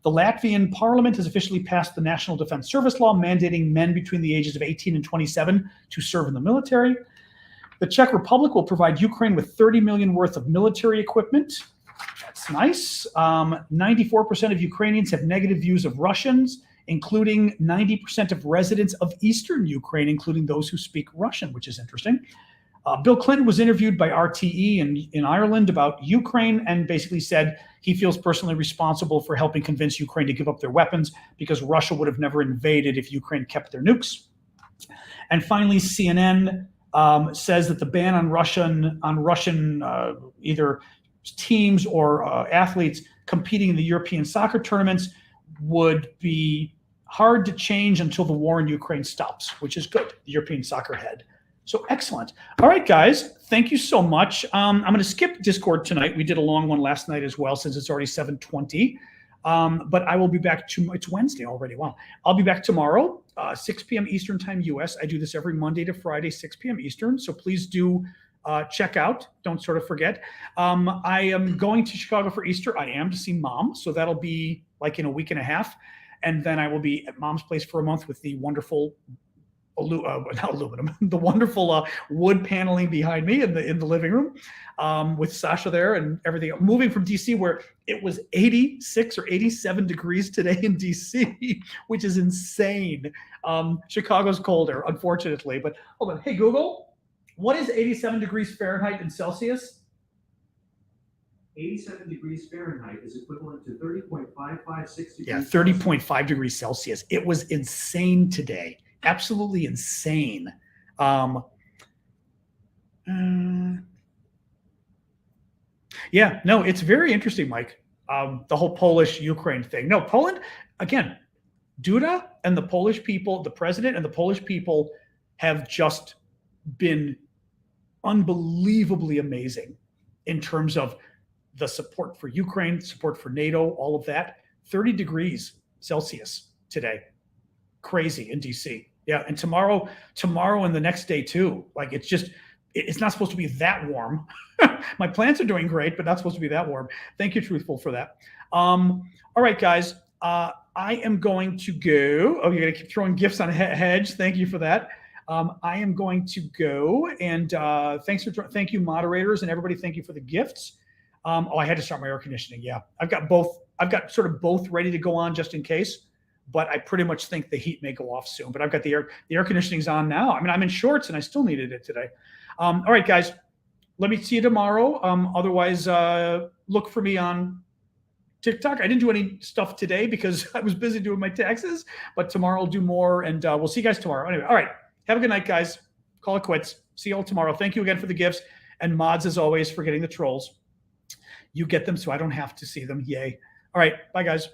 Speaker 1: The Latvian parliament has officially passed the National Defense Service Law, mandating men between the ages of 18 and 27 to serve in the military. The Czech Republic will provide Ukraine with $30 million worth of military equipment. That's nice. 94% of Ukrainians have negative views of Russians, including 90% of residents of Eastern Ukraine, including those who speak Russian, which is interesting. Bill Clinton was interviewed by RTE in Ireland about Ukraine and basically said he feels personally responsible for helping convince Ukraine to give up their weapons because Russia would have never invaded if Ukraine kept their nukes. And finally, CNN says that the ban on Russian either teams or athletes competing in the European soccer tournaments would be hard to change until the war in Ukraine stops, which is good, the European soccer head. So excellent. All right, guys, thank you so much. I'm going to skip Discord tonight. We did a long one last night as well, since it's already 7:20. But I will be back it's Wednesday already. Wow. I'll be back tomorrow, 6 p.m. Eastern time US. I do this every Monday to Friday, 6 p.m. Eastern. So please do check out. Don't sort of forget. I am going to Chicago for Easter. I am to see Mom. So that'll be like in a week and a half. And then I will be at Mom's place for a month with the wonderful not aluminum, the wonderful wood paneling behind me in the living room, with Sasha there and everything. Moving from DC, where it was 86 or 87 degrees today in DC, which is insane. Chicago's colder, unfortunately. But hold on, hey Google, what is 87 degrees Fahrenheit in Celsius?
Speaker 2: 87 degrees Fahrenheit is equivalent to 30.556 degrees.
Speaker 1: Yeah, 30.5 degrees Celsius. It was insane today. Absolutely insane. Yeah, no, it's very interesting, Mike. The whole Polish-Ukraine thing. No, Poland, again, Duda and the Polish people, the president and the Polish people have just been unbelievably amazing in terms of the support for Ukraine, support for NATO, all of that. 30 degrees Celsius today. Crazy in DC. Yeah, and tomorrow and the next day too. Like it's not supposed to be that warm. My plants are doing great, but not supposed to be that warm. Thank you, Truthful, for that. All right, guys. I am going to go. Oh, you're gonna keep throwing gifts on Hedge. Thank you for that. I am going to go, and thank you, moderators, and everybody. Thank you for the gifts. I had to start my air conditioning. Yeah, I've got sort of both ready to go on just in case. But I pretty much think the heat may go off soon. But I've got the air conditioning's on now. I mean, I'm in shorts and I still needed it today. All right, guys, let me see you tomorrow. Otherwise, look for me on TikTok. I didn't do any stuff today because I was busy doing my taxes. But tomorrow I'll do more, and we'll see you guys tomorrow. Anyway, all right, have a good night, guys. Call it quits. See you all tomorrow. Thank you again for the gifts, and mods as always for getting the trolls. You get them so I don't have to see them. Yay! All right, bye, guys.